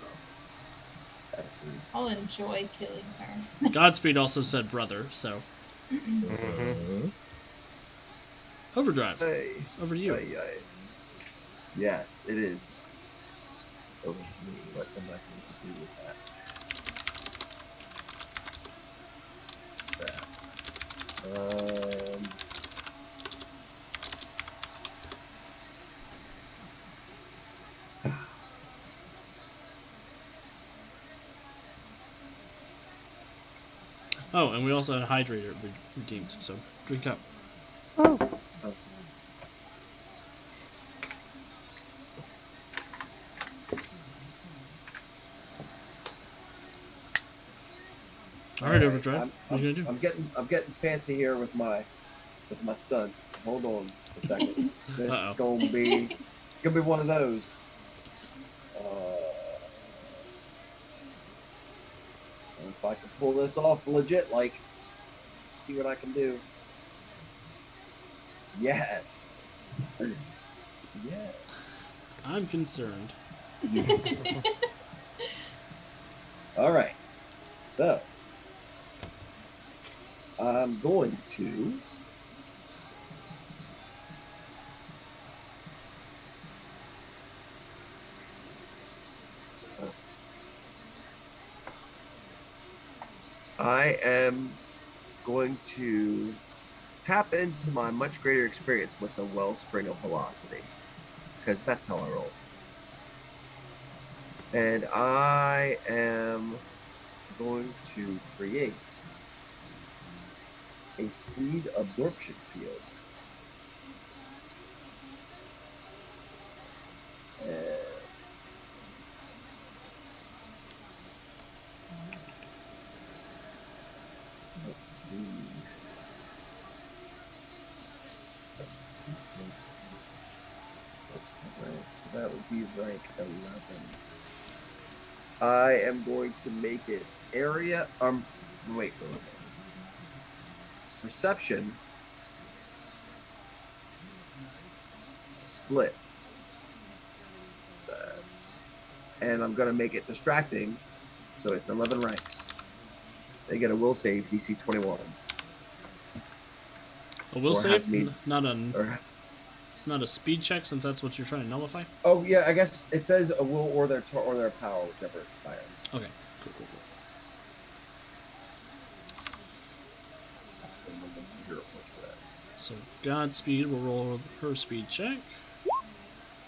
That's rude. I'll enjoy killing her. Godspeed also said brother, so Mm-hmm. Overdrive. Hey. Over to you. Ay, ay. Yes, it is. Over to me. What am I going to do with that? Oh, and we also had Hydrator redeemed, so drink up. All right, Overdrive. What are you gonna do? I'm getting fancy here with my stun. Hold on a second. This Uh-oh. is gonna be one of those. If I can pull this off legit, like, see what I can do. Yes. Yes. I'm concerned. All right. So I'm going to I am going to tap into my much greater experience with the wellspring of velocity, because that's how I roll. And I am going to create a speed absorption field. Let's see. That's 2 points. That's rank. So that would be rank 11. I am going to make it area. Wait. Perception. Split. And I'm going to make it distracting. So it's 11 ranks. They get a will save, DC 21. A will Or save, have me- not Or, a speed check, since that's what you're trying to nullify. oh yeah, I guess it says a will or their power, whichever is higher. Okay, cool. So Godspeed will roll her speed check.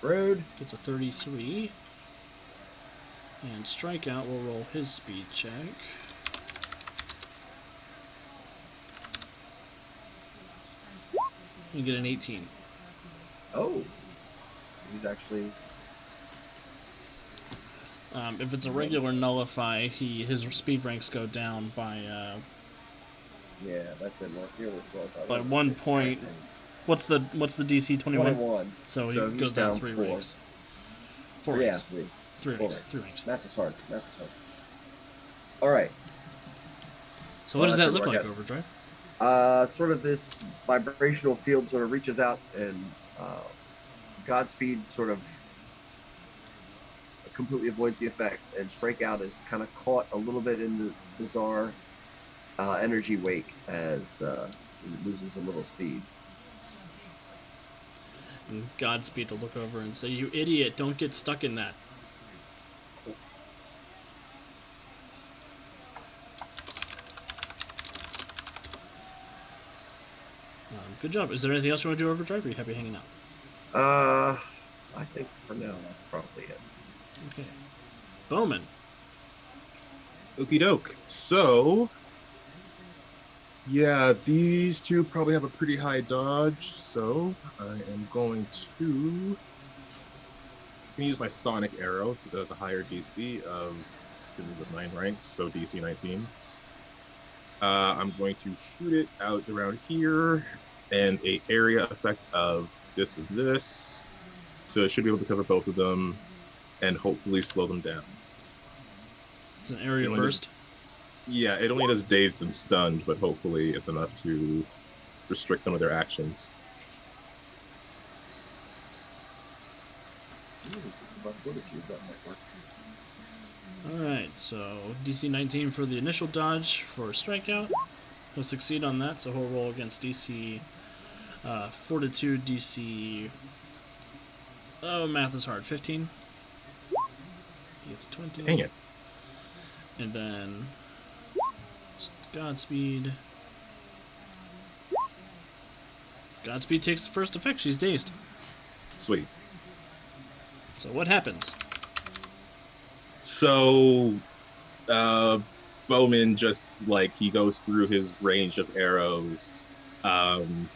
Rude. Gets a 33. And Strikeout will roll his speed check. And get an 18. Oh. So he's actually If it's a regular nullify, his speed ranks go down by Yeah, that didn't work nearly as well as I by wanted 1 to. point. Versus What's the DC 21? 21. So he he's goes down 3 4. ranks. 4 Yeah, ranks. 3. 3 4 ranks. ranks. 3 ranks. Math is hard. Math is hard. All right. So what does that didn't look work like, out. Overdrive? Sort of this vibrational field sort of reaches out and Godspeed sort of completely avoids the effect, and Strikeout is kind of caught a little bit in the bizarre energy wake as it loses a little speed. And Godspeed will look over and say, "You idiot! Don't get stuck in that." Good job. Is there anything else you want to do, Overdrive? Or are you happy hanging out? I think for now that's probably it. Okay. Bowman. Okie doke. So, yeah, these two probably have a pretty high dodge, so I am going to use my Sonic Arrow because it has a higher DC of, because it's at 9 ranks, so DC 19. I'm going to shoot it out around here, and a area effect of this and this, so it should be able to cover both of them, and hopefully slow them down. It's an area It only does- burst. yeah, it only does dazed and stunned, but hopefully it's enough to restrict some of their actions. Ooh, this is about fortitude, that might work. Alright, so DC 19 for the initial dodge for Strikeout. He'll succeed on that, so he'll roll against DC Fortitude, DC... Oh, math is hard. 15? He gets 20. Dang it. And then Godspeed. Godspeed takes the first effect. She's dazed. Sweet. So what happens? So, Bowman just, like, he goes through his range of arrows,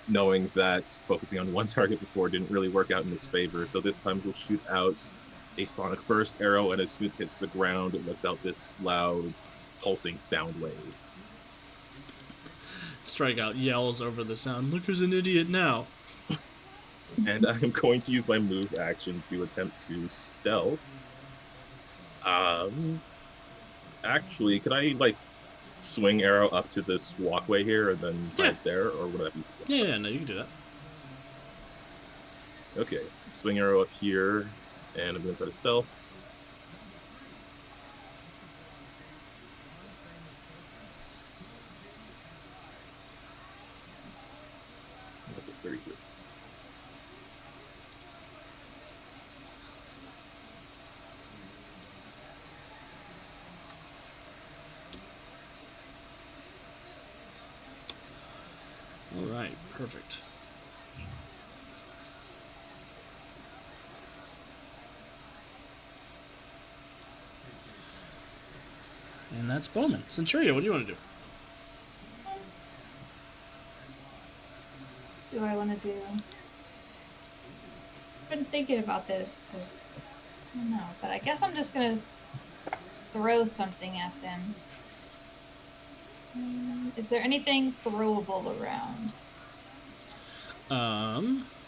knowing that focusing on one target before didn't really work out in his favor. So this time he'll shoot out a Sonic Burst arrow, and as soon as it hits the ground, it lets out this loud, pulsing sound wave. Strikeout yells over the sound, "Look who's an idiot now!" And I'm going to use my move action to attempt to stealth. Actually, could I, like, swing arrow up to this walkway here and then hide there, or would that be? Yeah, no, you can do that. Okay, swing arrow up here, and I'm gonna try to stealth. That's a 33. Alright, perfect. And that's Bowman. Centuria, what do you want to do? Do I want to do? I've been thinking about this because I don't know, but I guess I'm just gonna throw something at them. Is there anything throwable around? I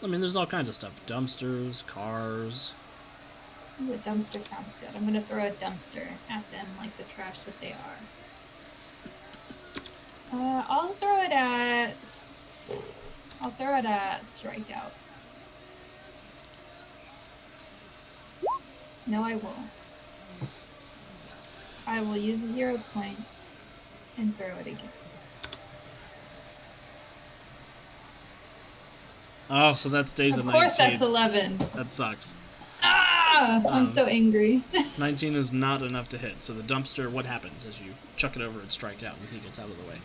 mean, there's all kinds of stuff. Dumpsters, cars. Ooh, a dumpster sounds good. I'm gonna throw a dumpster at them like the trash that they are. I'll throw it at Strikeout. No, I won't. I will use a 0 point and throw it again. Oh, so that stays at Of 19. course, that's 11. That sucks. Ah! I'm so angry. 19 is not enough to hit. So the dumpster, what happens as you chuck it over and strike out and he gets out of the way?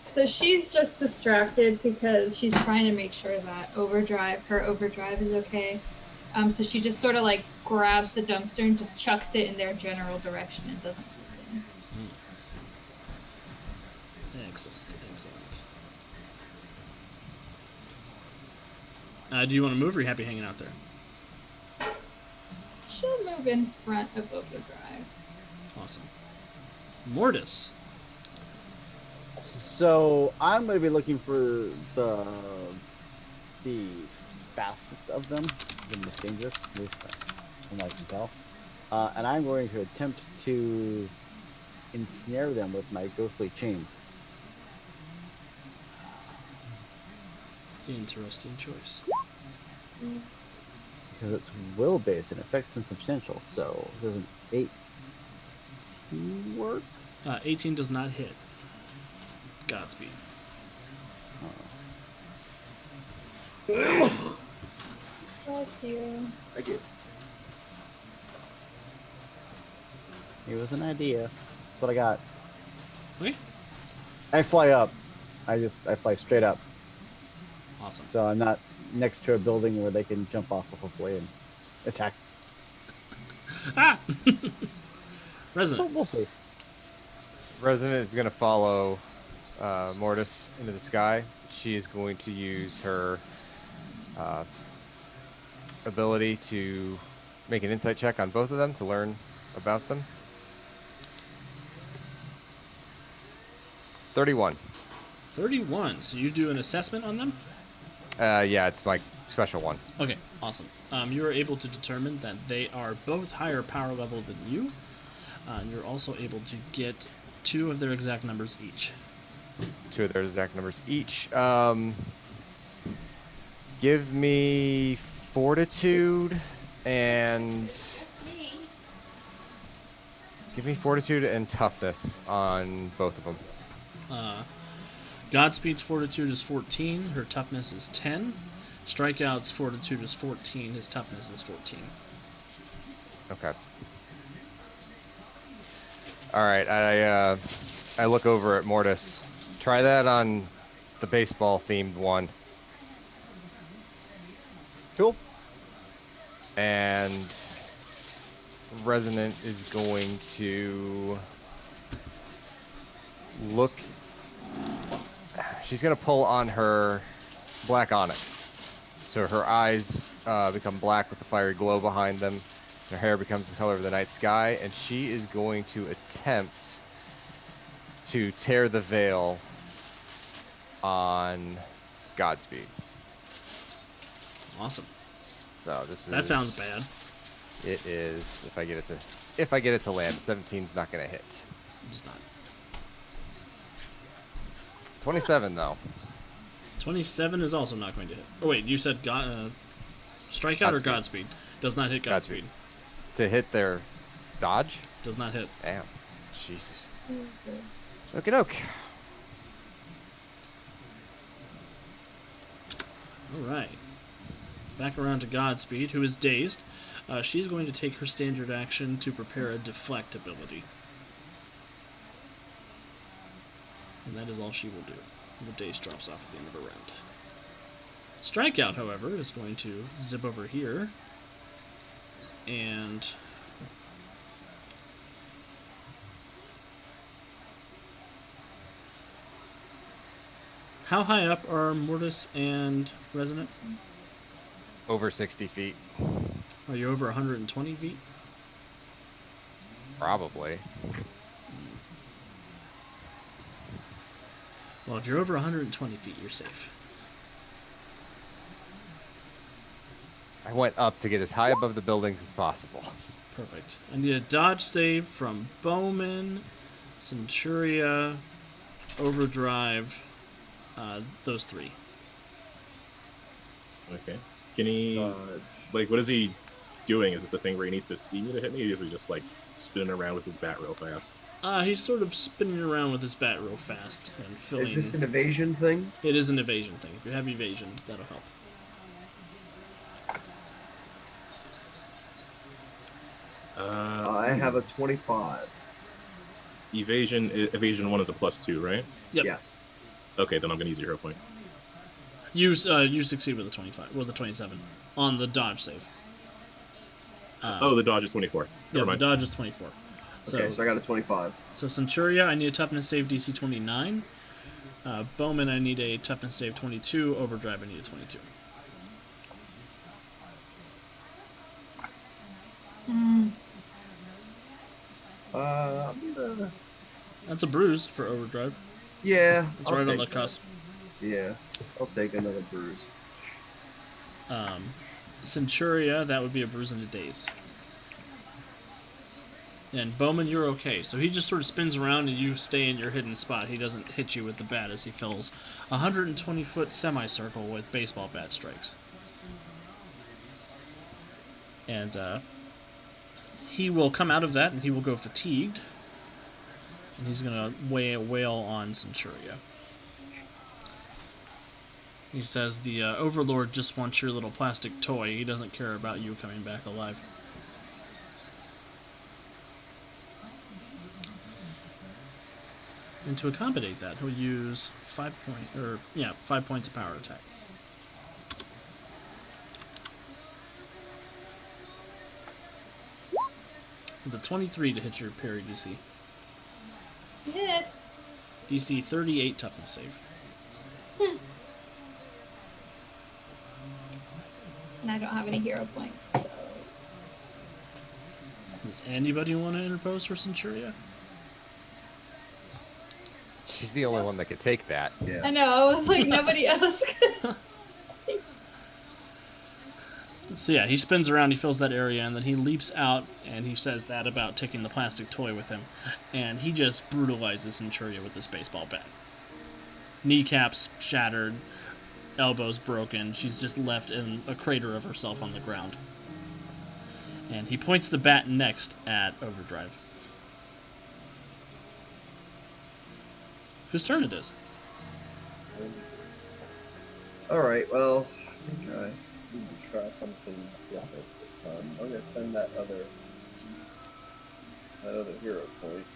So she's just distracted because she's trying to make sure that her overdrive is okay. So she just sort of like grabs the dumpster and just chucks it in their general direction and doesn't move in. Excellent, excellent. Do you want to move or are you happy hanging out there? She'll move in front of Overdrive. Awesome. Mortis. So I'm going to be looking for the fastest of them, the most dangerous, at least from what I can tell. And I'm going to attempt to ensnare them with my ghostly chains. Interesting choice. Because it's will based and affects insubstantial. So does an 18 work? 18 does not hit. Godspeed. Bless you. Thank you. It was an idea. That's what I got. Okay. I fly up. I fly straight up. Awesome. So I'm not next to a building where they can jump off of, hopefully, and attack. Ah! But Resident. we'll see. Resident is going to follow Mortis into the sky. She is going to use her ability to make an insight check on both of them to learn about them. 31. 31. So you do an assessment on them? Yeah, it's my special one. Okay, awesome. You are able to determine that they are both higher power level than you. You're also able to get 2 of their exact numbers each. 2 of their exact numbers each. Give me fortitude and toughness on both of them. Godspeed's fortitude is 14. Her toughness is 10. Strikeout's fortitude is 14. His toughness is 14. Okay. All right. I look over at Mortis. Try that on the baseball themed one. Cool. And Resonant is going to look. She's going to pull on her black onyx. So her eyes become black with the fiery glow behind them. Her hair becomes the color of the night sky. And she is going to attempt to tear the veil on Godspeed. Awesome. So this is. That sounds bad. It is. If I get it to land, 17's not going to hit. It's not. 27 though. 27 is also not going to hit. Oh wait, you said strikeout or Godspeed? Does not hit Godspeed. To hit their dodge? Does not hit. Damn. Jesus. Okie doke. Alright. Back around to Godspeed, who is dazed. She's going to take her standard action to prepare a deflect ability. And that is all she will do. The daze drops off at the end of her round. Strikeout, however, is going to zip over here. And how high up are Mortis and Resonant? Over 60 feet. Are you over 120 feet? Probably. Well, if you're over 120 feet, you're safe. I went up to get as high above the buildings as possible. Perfect. I need a dodge save from Bowman, Centuria, Overdrive, those 3. Okay. Can he, like, what is he doing? Is this a thing where he needs to see me to hit me, or is he just, like, spinning around with his bat real fast? He's sort of spinning around with his bat real fast and filling. Is this an evasion thing? It is an evasion thing. If you have evasion, that'll help. I have a 25. Evasion 1 is a +2, right? Yep. Yes. Okay, then I'm gonna use your hero point. You succeed with a 25. With a 27 on the dodge save. The dodge is 24. Yeah, Never the mind. dodge is 24. Okay, so I got a 25. So Centuria, I need a toughness save DC 29. Bowman, I need a toughness save 22. Overdrive, I need a 22. That's a bruise for overdrive. Yeah, It's I'll right on take the that. cusp. Yeah, I'll take another bruise. Centuria, that would be a bruise and a daze. And Bowman, you're okay. So he just sort of spins around and you stay in your hidden spot. He doesn't hit you with the bat as he fills a 120-foot semicircle with baseball bat strikes. And he will come out of that and he will go fatigued. And he's going to wail on Centuria. He says the Overlord just wants your little plastic toy. He doesn't care about you coming back alive. And to accommodate that, he'll use 5 points of power attack. With a 23 to hit your parry DC. Hits. DC 38 toughness save. And I don't have any hero points. So. Does anybody want to interpose for Centuria? She's the only one that could take that. I Yeah. know. I was like, nobody else. So yeah, he spins around, he fills that area, and then he leaps out, and he says that about taking the plastic toy with him. And he just brutalizes Centuria with this baseball bat. Kneecaps shattered, elbows broken. She's just left in a crater of herself on the ground. And he points the bat next at Overdrive. Whose turn it is? All right. Well, I think I need to try something different this time. I'm gonna spend that other hero point.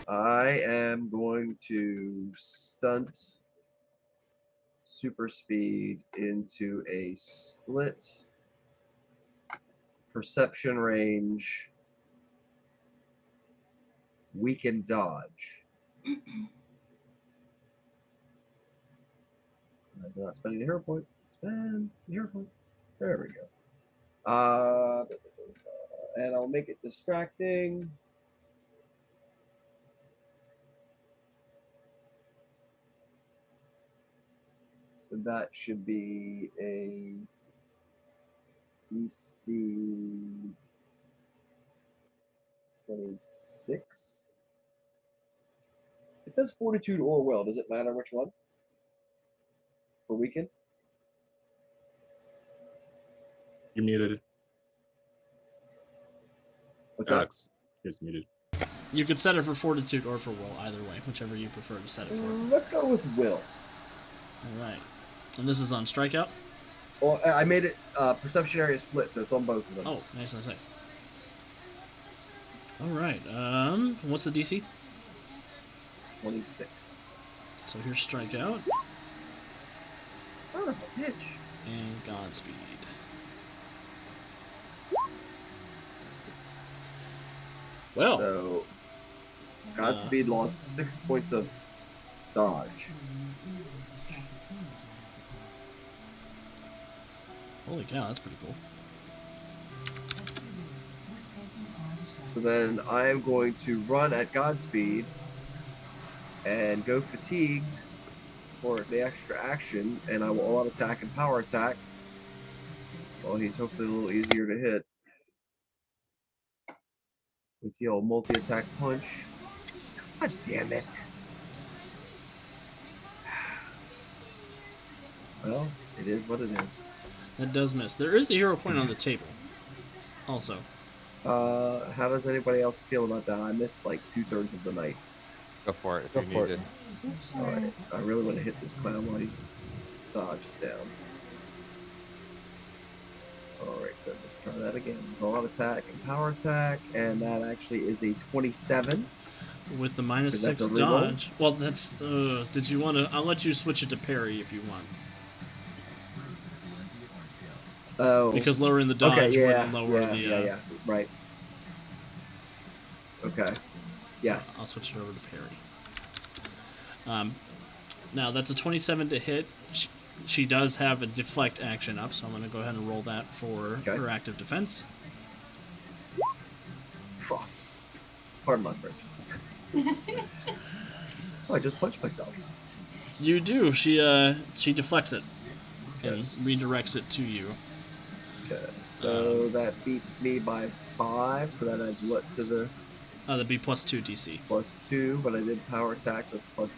I am going to stunt super speed into a split perception range weaken dodge. That's not spending the hero point. Spend the hero point. There we go. And I'll make it distracting. So that should be a DC 26. It says Fortitude or Will. Does it matter which one? For weekend? You're muted. What's that? Alex is muted. You could set it for Fortitude or for Will, either way, whichever you prefer to set it for. Let's go with Will. Alright. And this is on Strikeout? Well, I made it perception area split, so it's on both of them. Oh, nice. Alright, what's the DC? 26. So here's Strikeout Son of a bitch. and Godspeed. Well, So, Godspeed lost 6 points of dodge. holy cow, that's pretty cool. So then I am going to run at Godspeed and go fatigued for the extra action, and I will all-out attack and power attack. Well, he's hopefully a little easier to hit. With the old multi-attack punch. God damn it. Well, it is what it is. That does miss. There is a hero point on the table. Also. How does anybody else feel about that? I missed like 2/3 of the night. Go for it if Go you for need it. it. Alright, I really want to hit this clown while he's dodged down. Alright, then let's try that again. All-out attack and power attack, and that actually is a 27. With the minus That's 6 a reroll? dodge. Well, that's. Did you want to. I'll let you switch it to parry if you want. Oh. Because lowering the dodge Okay, yeah, wouldn't lower yeah, the. yeah, right. Okay. Yes. I'll switch it over to parry. Now, that's a 27 to hit. She does have a deflect action up, so I'm going to go ahead and roll that for Okay. her active defense. Fuck. Pardon my French. Oh, I just punched myself. You do. She deflects it and redirects it to you. Okay. So that beats me by 5. So that adds what to the That'd be +2 DC. +2? But I did power attack, so it's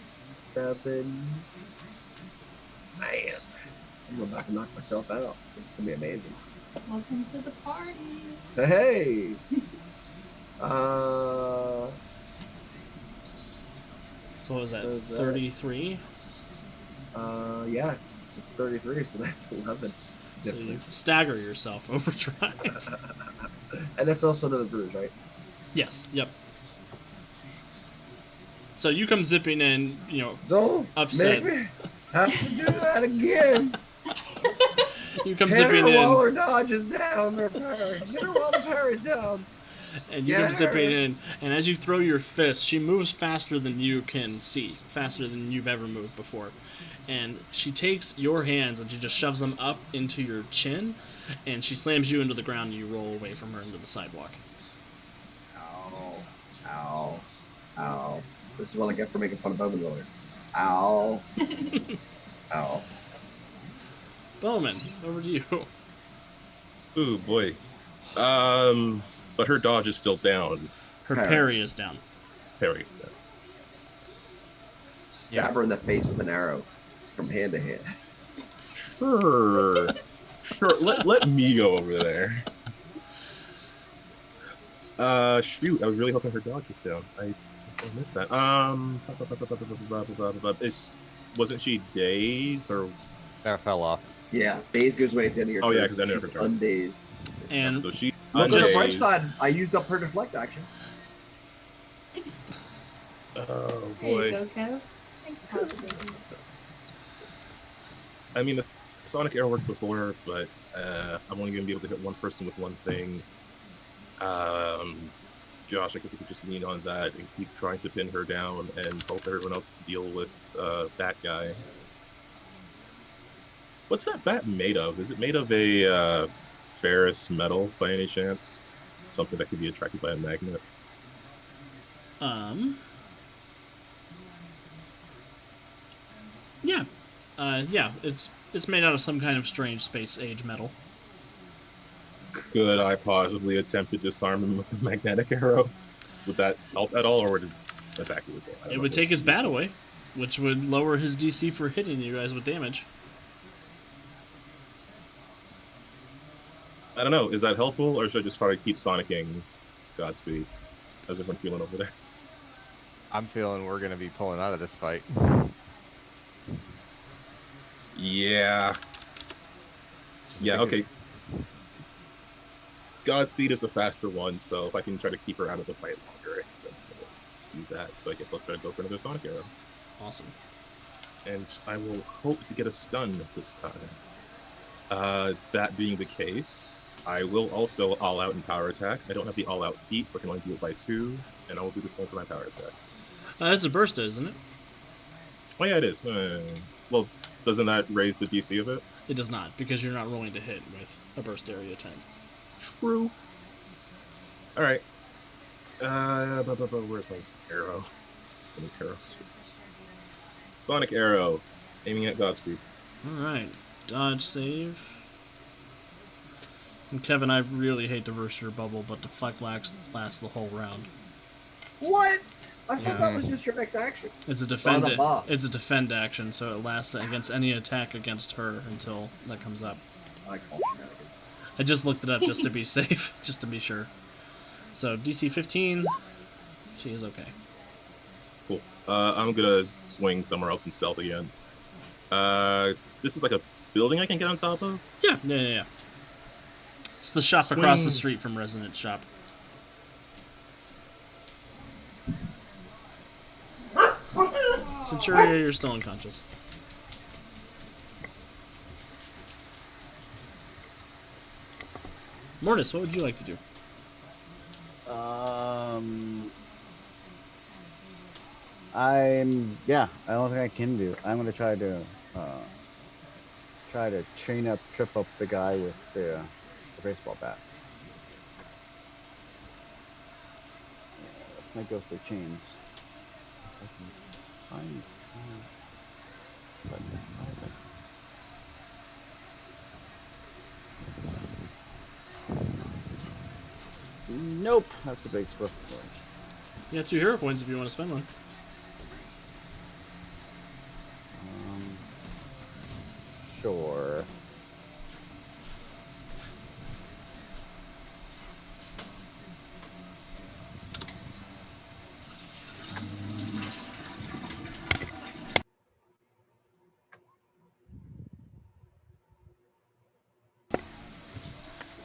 +7. Man, I'm going back and knock myself out. This is going to be amazing. Welcome to the party. Hey! uh, So what was that? So that- 33. yes. It's 33, so that's 11. So you difference. stagger yourself overdrive. And that's also another bruise, right? Yes. Yep. So you come zipping in, Don't upset. make me have to do that again. You come Get her zipping while in, her dodge is down. Her parry. Get her while the parry's down. and you Get come zipping her. in, and as you throw your fist, she moves faster than you can see, faster than you've ever moved before. And she takes your hands and she just shoves them up into your chin, and she slams you into the ground, and you roll away from her into the sidewalk. Ow. Ow. Ow. This is what I get for making fun of Bowman earlier. Ow. Ow. Bowman, over to you. Ooh boy. But her dodge is still down. Her Parry. parry is down. Parry is down. Stab her in the face with an arrow from hand to hand. Sure. Sure. Let me go over there. Shoot. I was really hoping her dodge was down. I missed that. Wasn't she dazed or? That fell off. Yeah, daze goes away at the end of your Oh, turn. yeah, 'cause I know her She's turn. undazed. And So she. Look on the bright undazed. side. I used up her deflect action. Oh There you boy. go, Kev. Thanks, I mean, the Sonic Arrow worked before, but I'm only going to be able to hit one person with one thing. Josh, I guess you could just lean on that and keep trying to pin her down and hope everyone else can deal with that guy. What's that bat made of? Is it made of a ferrous metal by any chance? Something that could be attracted by a magnet? Yeah. Yeah, it's made out of some kind of strange space age metal. Could I possibly attempt to disarm him with a magnetic arrow? Would that help at all, or would his attack be the same? It would take his bat away, which would lower his DC for hitting you guys with damage. I don't know. Is that helpful, or should I just try to keep sonicking Godspeed? How's everyone feeling over there? I'm feeling we're gonna be pulling out of this fight. Yeah. Yeah, okay. Godspeed is the faster one, so if I can try to keep her out of the fight longer, I can do that. So I guess I'll try to go for another Sonic Arrow. Awesome. And I will hope to get a stun this time. That being the case, I will also all-out in power attack. I don't have the all-out feat, so I can only do it by 2, and I will do the same for my power attack. It's a burst, isn't it? Oh yeah, it is. Well, doesn't that raise the DC of it? It does not, because you're not rolling to hit with a burst area 10. True. All right. Where's my arrow? Sonic arrows. Sonic arrow, aiming at Godspeed. All right, dodge save. And Kevin, I really hate to burst your bubble, but deflect lasts the whole round. What? I thought Yeah. that was just your next action. It's a Son defend. of a- It's a defend action, so it lasts against any attack against her until that comes up. I call shenanigans. I just looked it up just to be safe, just to be sure. So DC 15, she is okay. Cool. I'm gonna swing somewhere else in stealth again. This is like a building I can get on top of? Yeah. It's the shop across the street from Resonance Shop. Centuria, you're still unconscious. Mortis, what would you like to do? I don't think I can do. I'm gonna try to try to trip up the guy with the baseball bat. That's my ghostly chains. If I can find. If I can find it. Nope, that's a big split. You got 2 hero points if you want to spend one. Sure.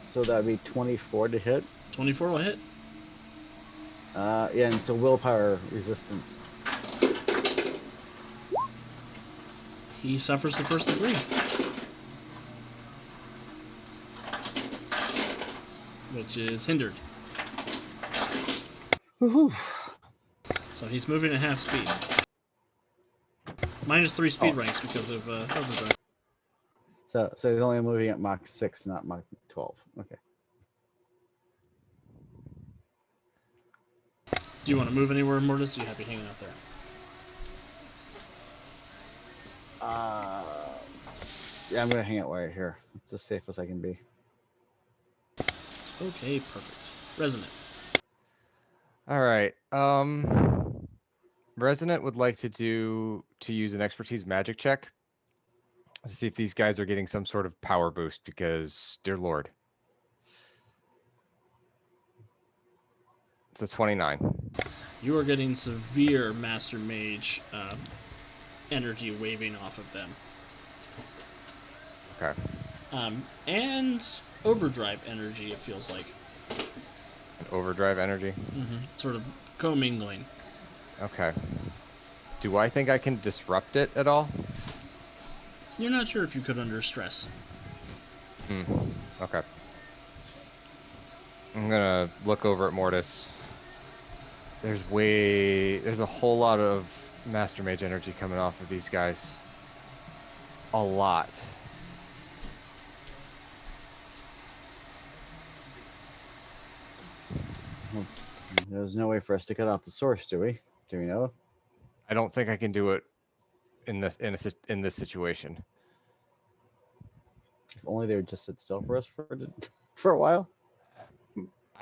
So that'd be 24 to hit. 24 will hit. Yeah, and it's a willpower resistance. He suffers the first degree. Which is hindered. Woohoo! So he's moving at half speed. -3 speed ranks because of overdrive. So he's only moving at Mach 6, not Mach 12. Okay. Do you want to move anywhere, Mortis? Or are you happy hanging out there? Yeah, I'm gonna hang out right here. It's as safe as I can be. Okay, perfect. Resonant. All right. Resonant would like to use an expertise magic check to see if these guys are getting some sort of power boost because, dear lord. It's a 29. You are getting severe Master Mage energy waving off of them. Okay. And overdrive energy, it feels like. An overdrive energy. Sort of commingling. Okay. Do I think I can disrupt it at all? You're not sure if you could under stress. Okay. I'm gonna look over at Mortis. There's a whole lot of Master Mage energy coming off of these guys. A lot. Well, there's no way for us to cut off the source, do we? Do we know? I don't think I can do it in this situation. If only they would just sit still for us for a while.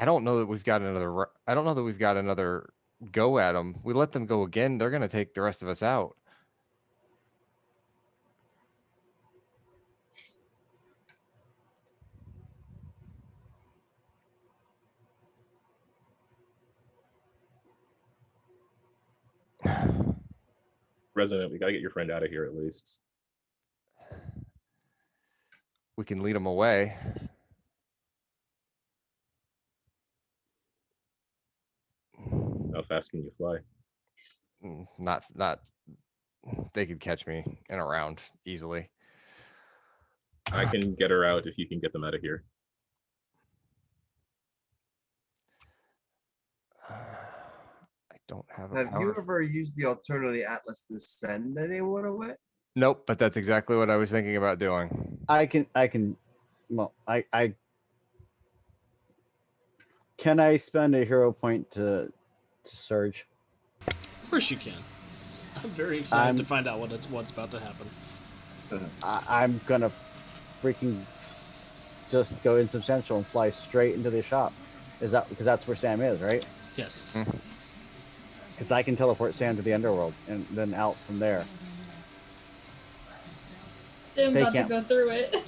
I don't know that we've got another. I don't know that we've got another go at them. We let them go again, they're going to take the rest of us out. Resonant, we gotta get your friend out of here at least. We can lead them away. How fast can you fly? Not. They could catch me in a round easily. I can get her out if you can get them out of here. I don't have a Have power. you ever used the alternative atlas to send anyone away? Nope, but that's exactly what I was thinking about doing. I can. Well, I can I spend a hero point to surge? Of course you can. I'm very excited to find out what's about to happen. I'm gonna freaking just go insubstantial and fly straight into the shop. Is that because that's where Sam is, right? Yes. Because I can teleport Sam to the underworld and then out from there. I'm They about to can't- go through it.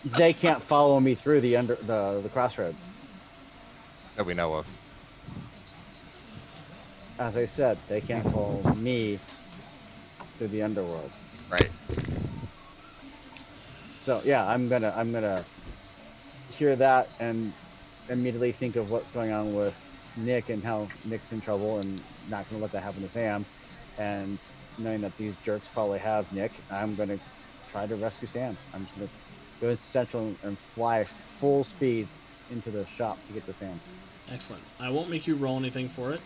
They can't follow me through the crossroads. That we know of. As I said, they can't follow me through the underworld. Right. So yeah, I'm gonna hear that and immediately think of what's going on with Nick and how Nick's in trouble and not gonna let that happen to Sam. And knowing that these jerks probably have Nick, I'm gonna try to rescue Sam. I'm just gonna go into Central and fly full speed into the shop to get to Sam. Excellent. I won't make you roll anything for it.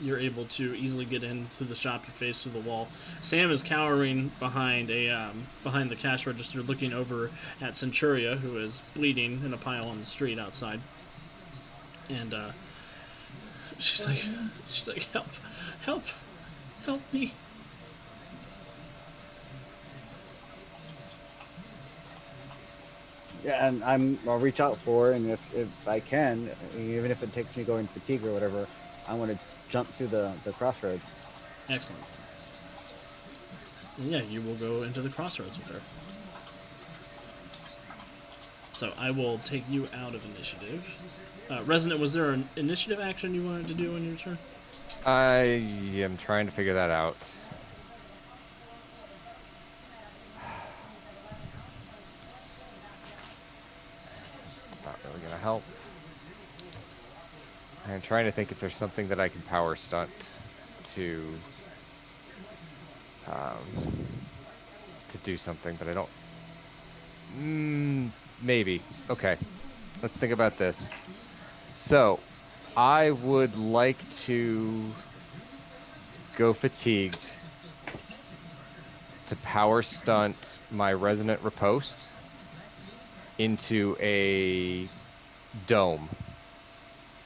You're able to easily get into the shop. You face through the wall. Sam is cowering behind behind the cash register, looking over at Centuria, who is bleeding in a pile on the street outside. And she's like, help, help, help me. Yeah, and I'll reach out for her, and if I can, even if it takes me going fatigue or whatever, I want to jump through the crossroads. Excellent. And yeah, you will go into the crossroads with her. So I will take you out of initiative. Resonant, was there an initiative action you wanted to do on your turn? I am trying to figure that out. It's not really gonna help. I'm trying to think if there's something that I can power stunt to do something, but I don't. Maybe. Okay. Let's think about this. So, I would like to go fatigued to power stunt my resonant riposte into a dome,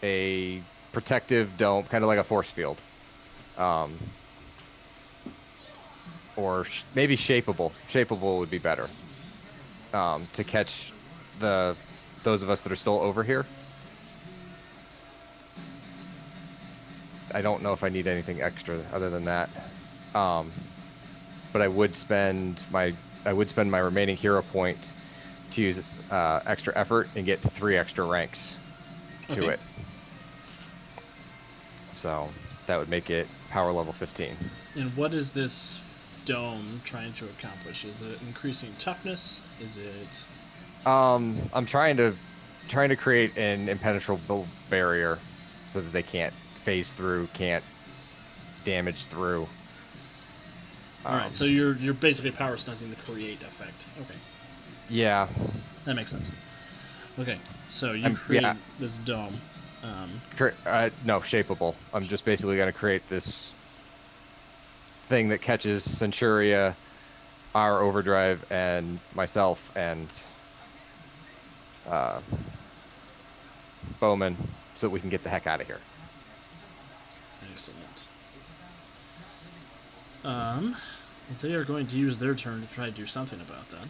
a protective dome, kind of like a force field, or maybe shapeable. Shapeable would be better, to catch those of us that are still over here. I don't know if I need anything extra other than that. But I would spend my remaining hero point to use extra effort and get 3 extra ranks to it. So that would make it power level 15. And what is this dome trying to accomplish? Is it increasing toughness? Is it? I'm trying to create an impenetrable barrier so that they can't phase through, can't damage through. All right, so you're basically power stunting the create effect. Okay. Yeah. That makes sense. Okay, so you create this dome. No, shapeable. I'm just basically going to create this thing that catches Centuria, our overdrive, and myself, and Bowman, so that we can get the heck out of here. Excellent. They are going to use their turn to try to do something about that.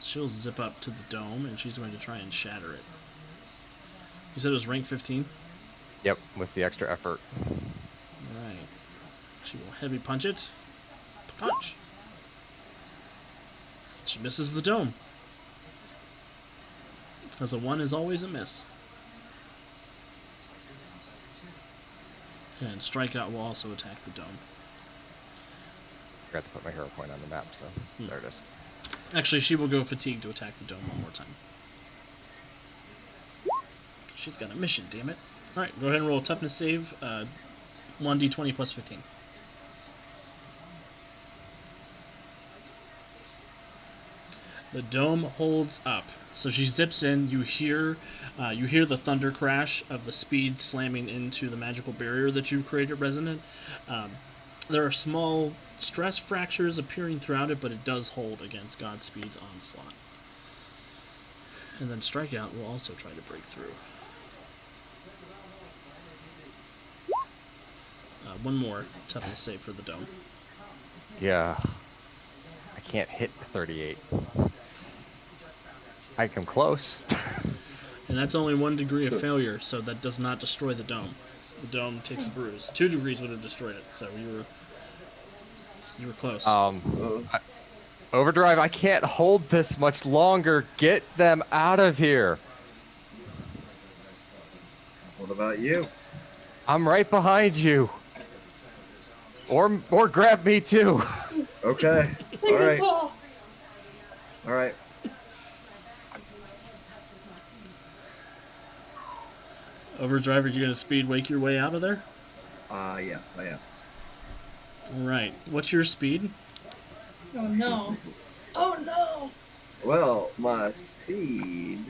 She'll zip up to the dome, and she's going to try and shatter it. You said it was rank 15? Yep, with the extra effort. Alright. She will heavy punch it. Punch! She misses the dome. Because a 1 is always a miss. And Strikeout will also attack the dome. I forgot to put my hero point on the map, so there it is. Actually, she will go fatigue to attack the dome one more time. She's got a mission, damn it. Alright, go ahead and roll a toughness save. 1d20 plus 15. The dome holds up. So she zips in. You hear the thunder crash of the speed slamming into the magical barrier that you've created, Resonant. There are small stress fractures appearing throughout it, but it does hold against Godspeed's onslaught. And then Strikeout will also try to break through. One more toughness save for the dome. Yeah. I can't hit 38. I come close. And that's only 1 degree of failure, so that does not destroy the dome. The dome takes a bruise. 2 degrees would have destroyed it, so you were close. Overdrive, I can't hold this much longer. Get them out of here. What about you? I'm right behind you. Or grab me too. Okay. All right. All right. Overdrive, are you going to speed wake your way out of there? Yes, I am. All right. What's your speed? Oh no. Oh no. Well, my speed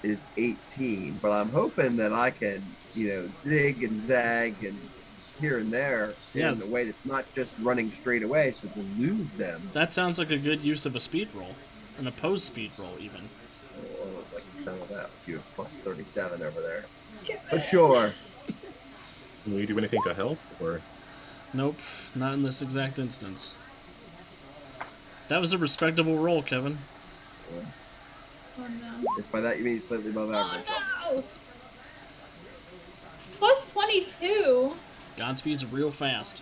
is 18, but I'm hoping that I can, zig and zag and here and there Yeah. in a way that's not just running straight away, so to lose them. That sounds like a good use of a speed roll, an opposed speed roll even. Oh, I like the sound of that with you plus 37 over there. But sure. Can we do anything to help, or Nope, not in this exact instance. That was a respectable roll, Kevin. Oh no. If by that you mean slightly above average. Oh no! Plus 22. Godspeed's real fast.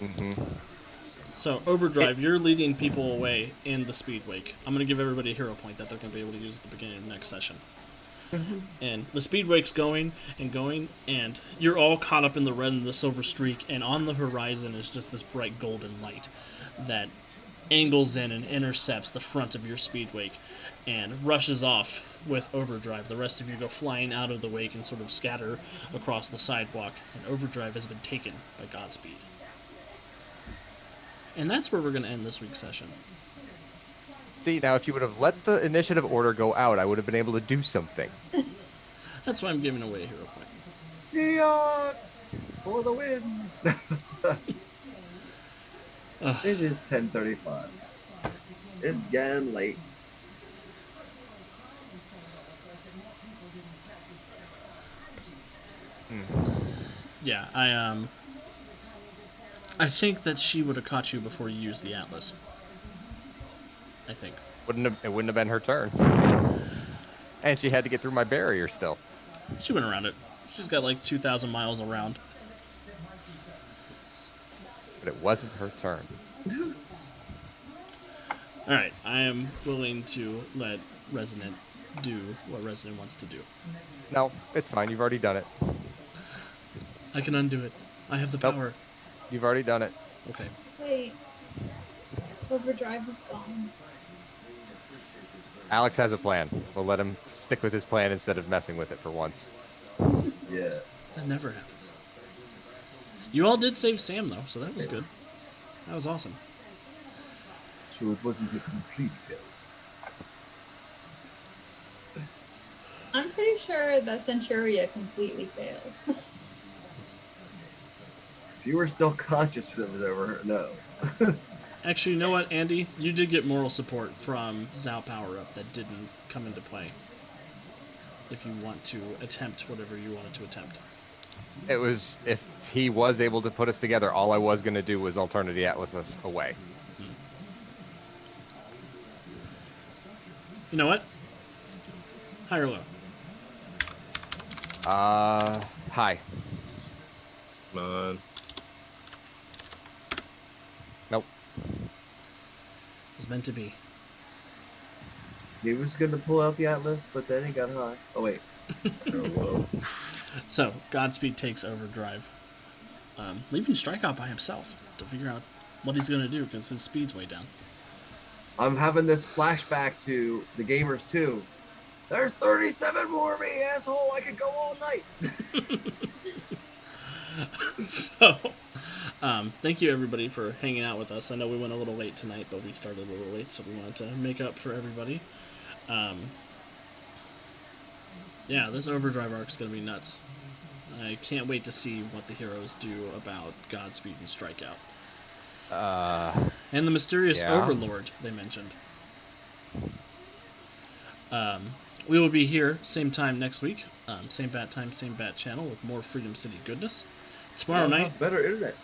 Mm-hmm. So, Overdrive, you're leading people away in the speed wake. I'm going to give everybody a hero point that they're going to be able to use at the beginning of the next session. And the speed wake's going, and you're all caught up in the red and the silver streak, and on the horizon is just this bright golden light that angles in and intercepts the front of your speed wake and rushes off with Overdrive. The rest of you go flying out of the wake and sort of scatter across the sidewalk, and Overdrive has been taken by Godspeed. And that's where we're going to end this week's session. See, now if you would have let the initiative order go out, I would have been able to do something. That's why I'm giving away a hero point. Fiat for the win. It is 10:35. It's getting late. Yeah, I think that she would have caught you before you used the Atlas. I think. It wouldn't have been her turn. And she had to get through my barrier still. She went around it. She's got like 2,000 miles around. But it wasn't her turn. Alright, I am willing to let Resonant do what Resonant wants to do. No, it's fine. You've already done it. I can undo it. I have the Nope. power. You've already done it. Okay. Wait. Overdrive is gone. Alex has a plan. We'll let him stick with his plan instead of messing with it for once. Yeah. That never happens. You all did save Sam, though, so that was good. That was awesome. So it wasn't a complete failure. I'm pretty sure that Centuria completely failed. If you were still conscious when it was over, no. Actually, you know what, Andy? You did get moral support from Zao Power Up that didn't come into play. If you want to attempt whatever you wanted to attempt. It was, if he was able to put us together, all I was going to do was Alternity Atlas us away. You know what? High or low? High. come on? Nope. It was meant to be. He was going to pull out the Atlas, but then he got high. Oh, wait. Oh, low. So, Godspeed takes Overdrive, leaving Strikeout by himself to figure out what he's going to do because his speed's way down. I'm having this flashback to the Gamers 2. There's 37 more of me, asshole. I could go all night. So, thank you everybody for hanging out with us. I know we went a little late tonight, but we started a little late, so we wanted to make up for everybody. Yeah, this Overdrive arc is going to be nuts. I can't wait to see what the heroes do about Godspeed and Strikeout. And the mysterious yeah. Overlord they mentioned. We will be here same time next week, same bat time, same bat channel with more Freedom City goodness. Tomorrow night, Better internet.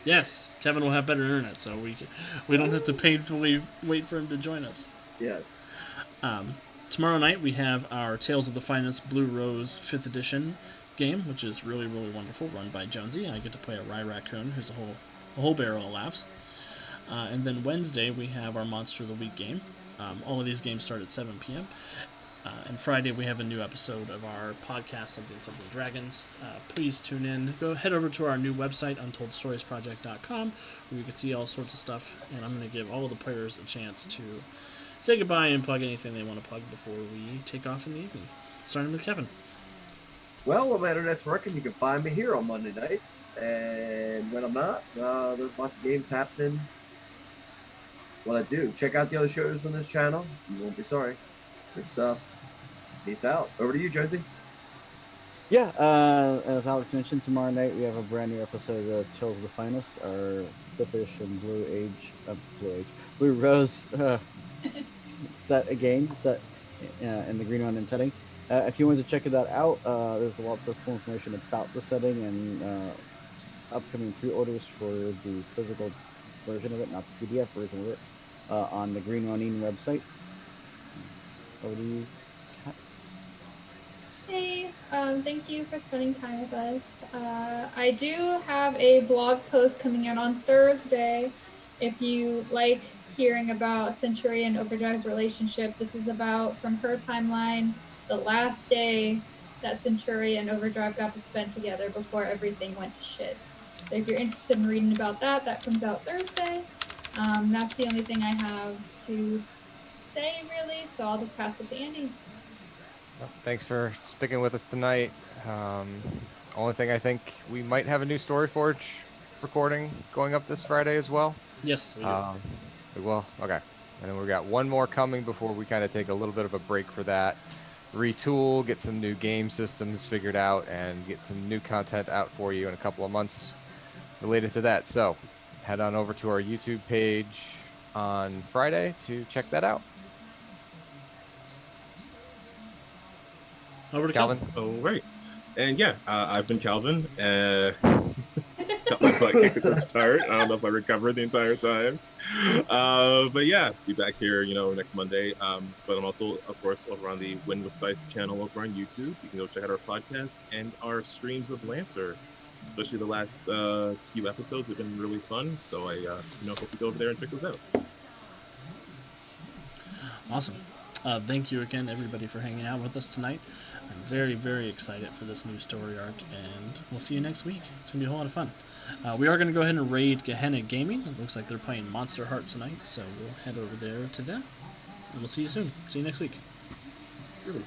yes, Kevin will have better internet, so we don't have to painfully wait for him to join us. Yes. Tomorrow night we have our Tales of the Finest Blue Rose 5th edition game, which is really, really wonderful, run by Jonesy. I get to play a Rye Raccoon, who's a whole barrel of laughs. And then Wednesday we have our Monster of the Week game. All of these games start at 7 p.m. And Friday we have a new episode of our podcast, Something Dragons. Please tune in. Head over to our new website, UntoldStoriesProject.com, where you can see all sorts of stuff. And I'm going to give all of the players a chance to say goodbye and plug anything they want to plug before we take off in the evening. Starting with Kevin. Well, when my internet's working, you can find me here on Monday nights. And when I'm not, there's lots of games happening. What I do. Check out the other shows on this channel. You won't be sorry. Good stuff. Peace out. Over to you, Josie. Yeah, as Alex mentioned, tomorrow night we have a brand new episode of Chills of the Finest, our Sithish and Blue Rose set again, set in the Green Onion setting. If you want to check that out, there's lots of cool information about the setting and upcoming pre-orders for the physical version of it, not the PDF version of it, on the Green Onion website. Over to you, Kat. Hey, thank you for spending time with us. I do have a blog post coming out on Thursday. If you like hearing about Century and Overdrive's relationship, this is about from her timeline, the last day that Century and Overdrive got to spend together before everything went to shit. So if you're interested in reading about that, that comes out Thursday. That's the only thing I have to say, really. So I'll just pass it to Andy. Well, thanks for sticking with us tonight. Only thing I think we might have a new Story Forge recording going up this Friday as well. Yes, we do. We will. Okay. And then we've got one more coming before we kind of take a little bit of a break for that. Retool, get some new game systems figured out, and get some new content out for you in a couple of months related to that. So head on over to our YouTube page on Friday to check that out. Over to Calvin. Oh, right. And yeah, I've been Calvin. Got my butt kicked at the start. I don't know if I recovered the entire time. But yeah, be back here, next Monday. But I'm also, of course, over on the Win with Dice channel over on YouTube. You can go check out our podcast and our streams of Lancer. Especially the last few episodes have been really fun. So I, hope you go over there and check those out. Awesome. Thank you again, everybody, for hanging out with us tonight. I'm very, very excited for this new story arc, and we'll see you next week. It's going to be a whole lot of fun. We are going to go ahead and raid Gehenna Gaming. It looks like they're playing Monster Heart tonight, so we'll head over there to them. And we'll see you soon. See you next week. Really.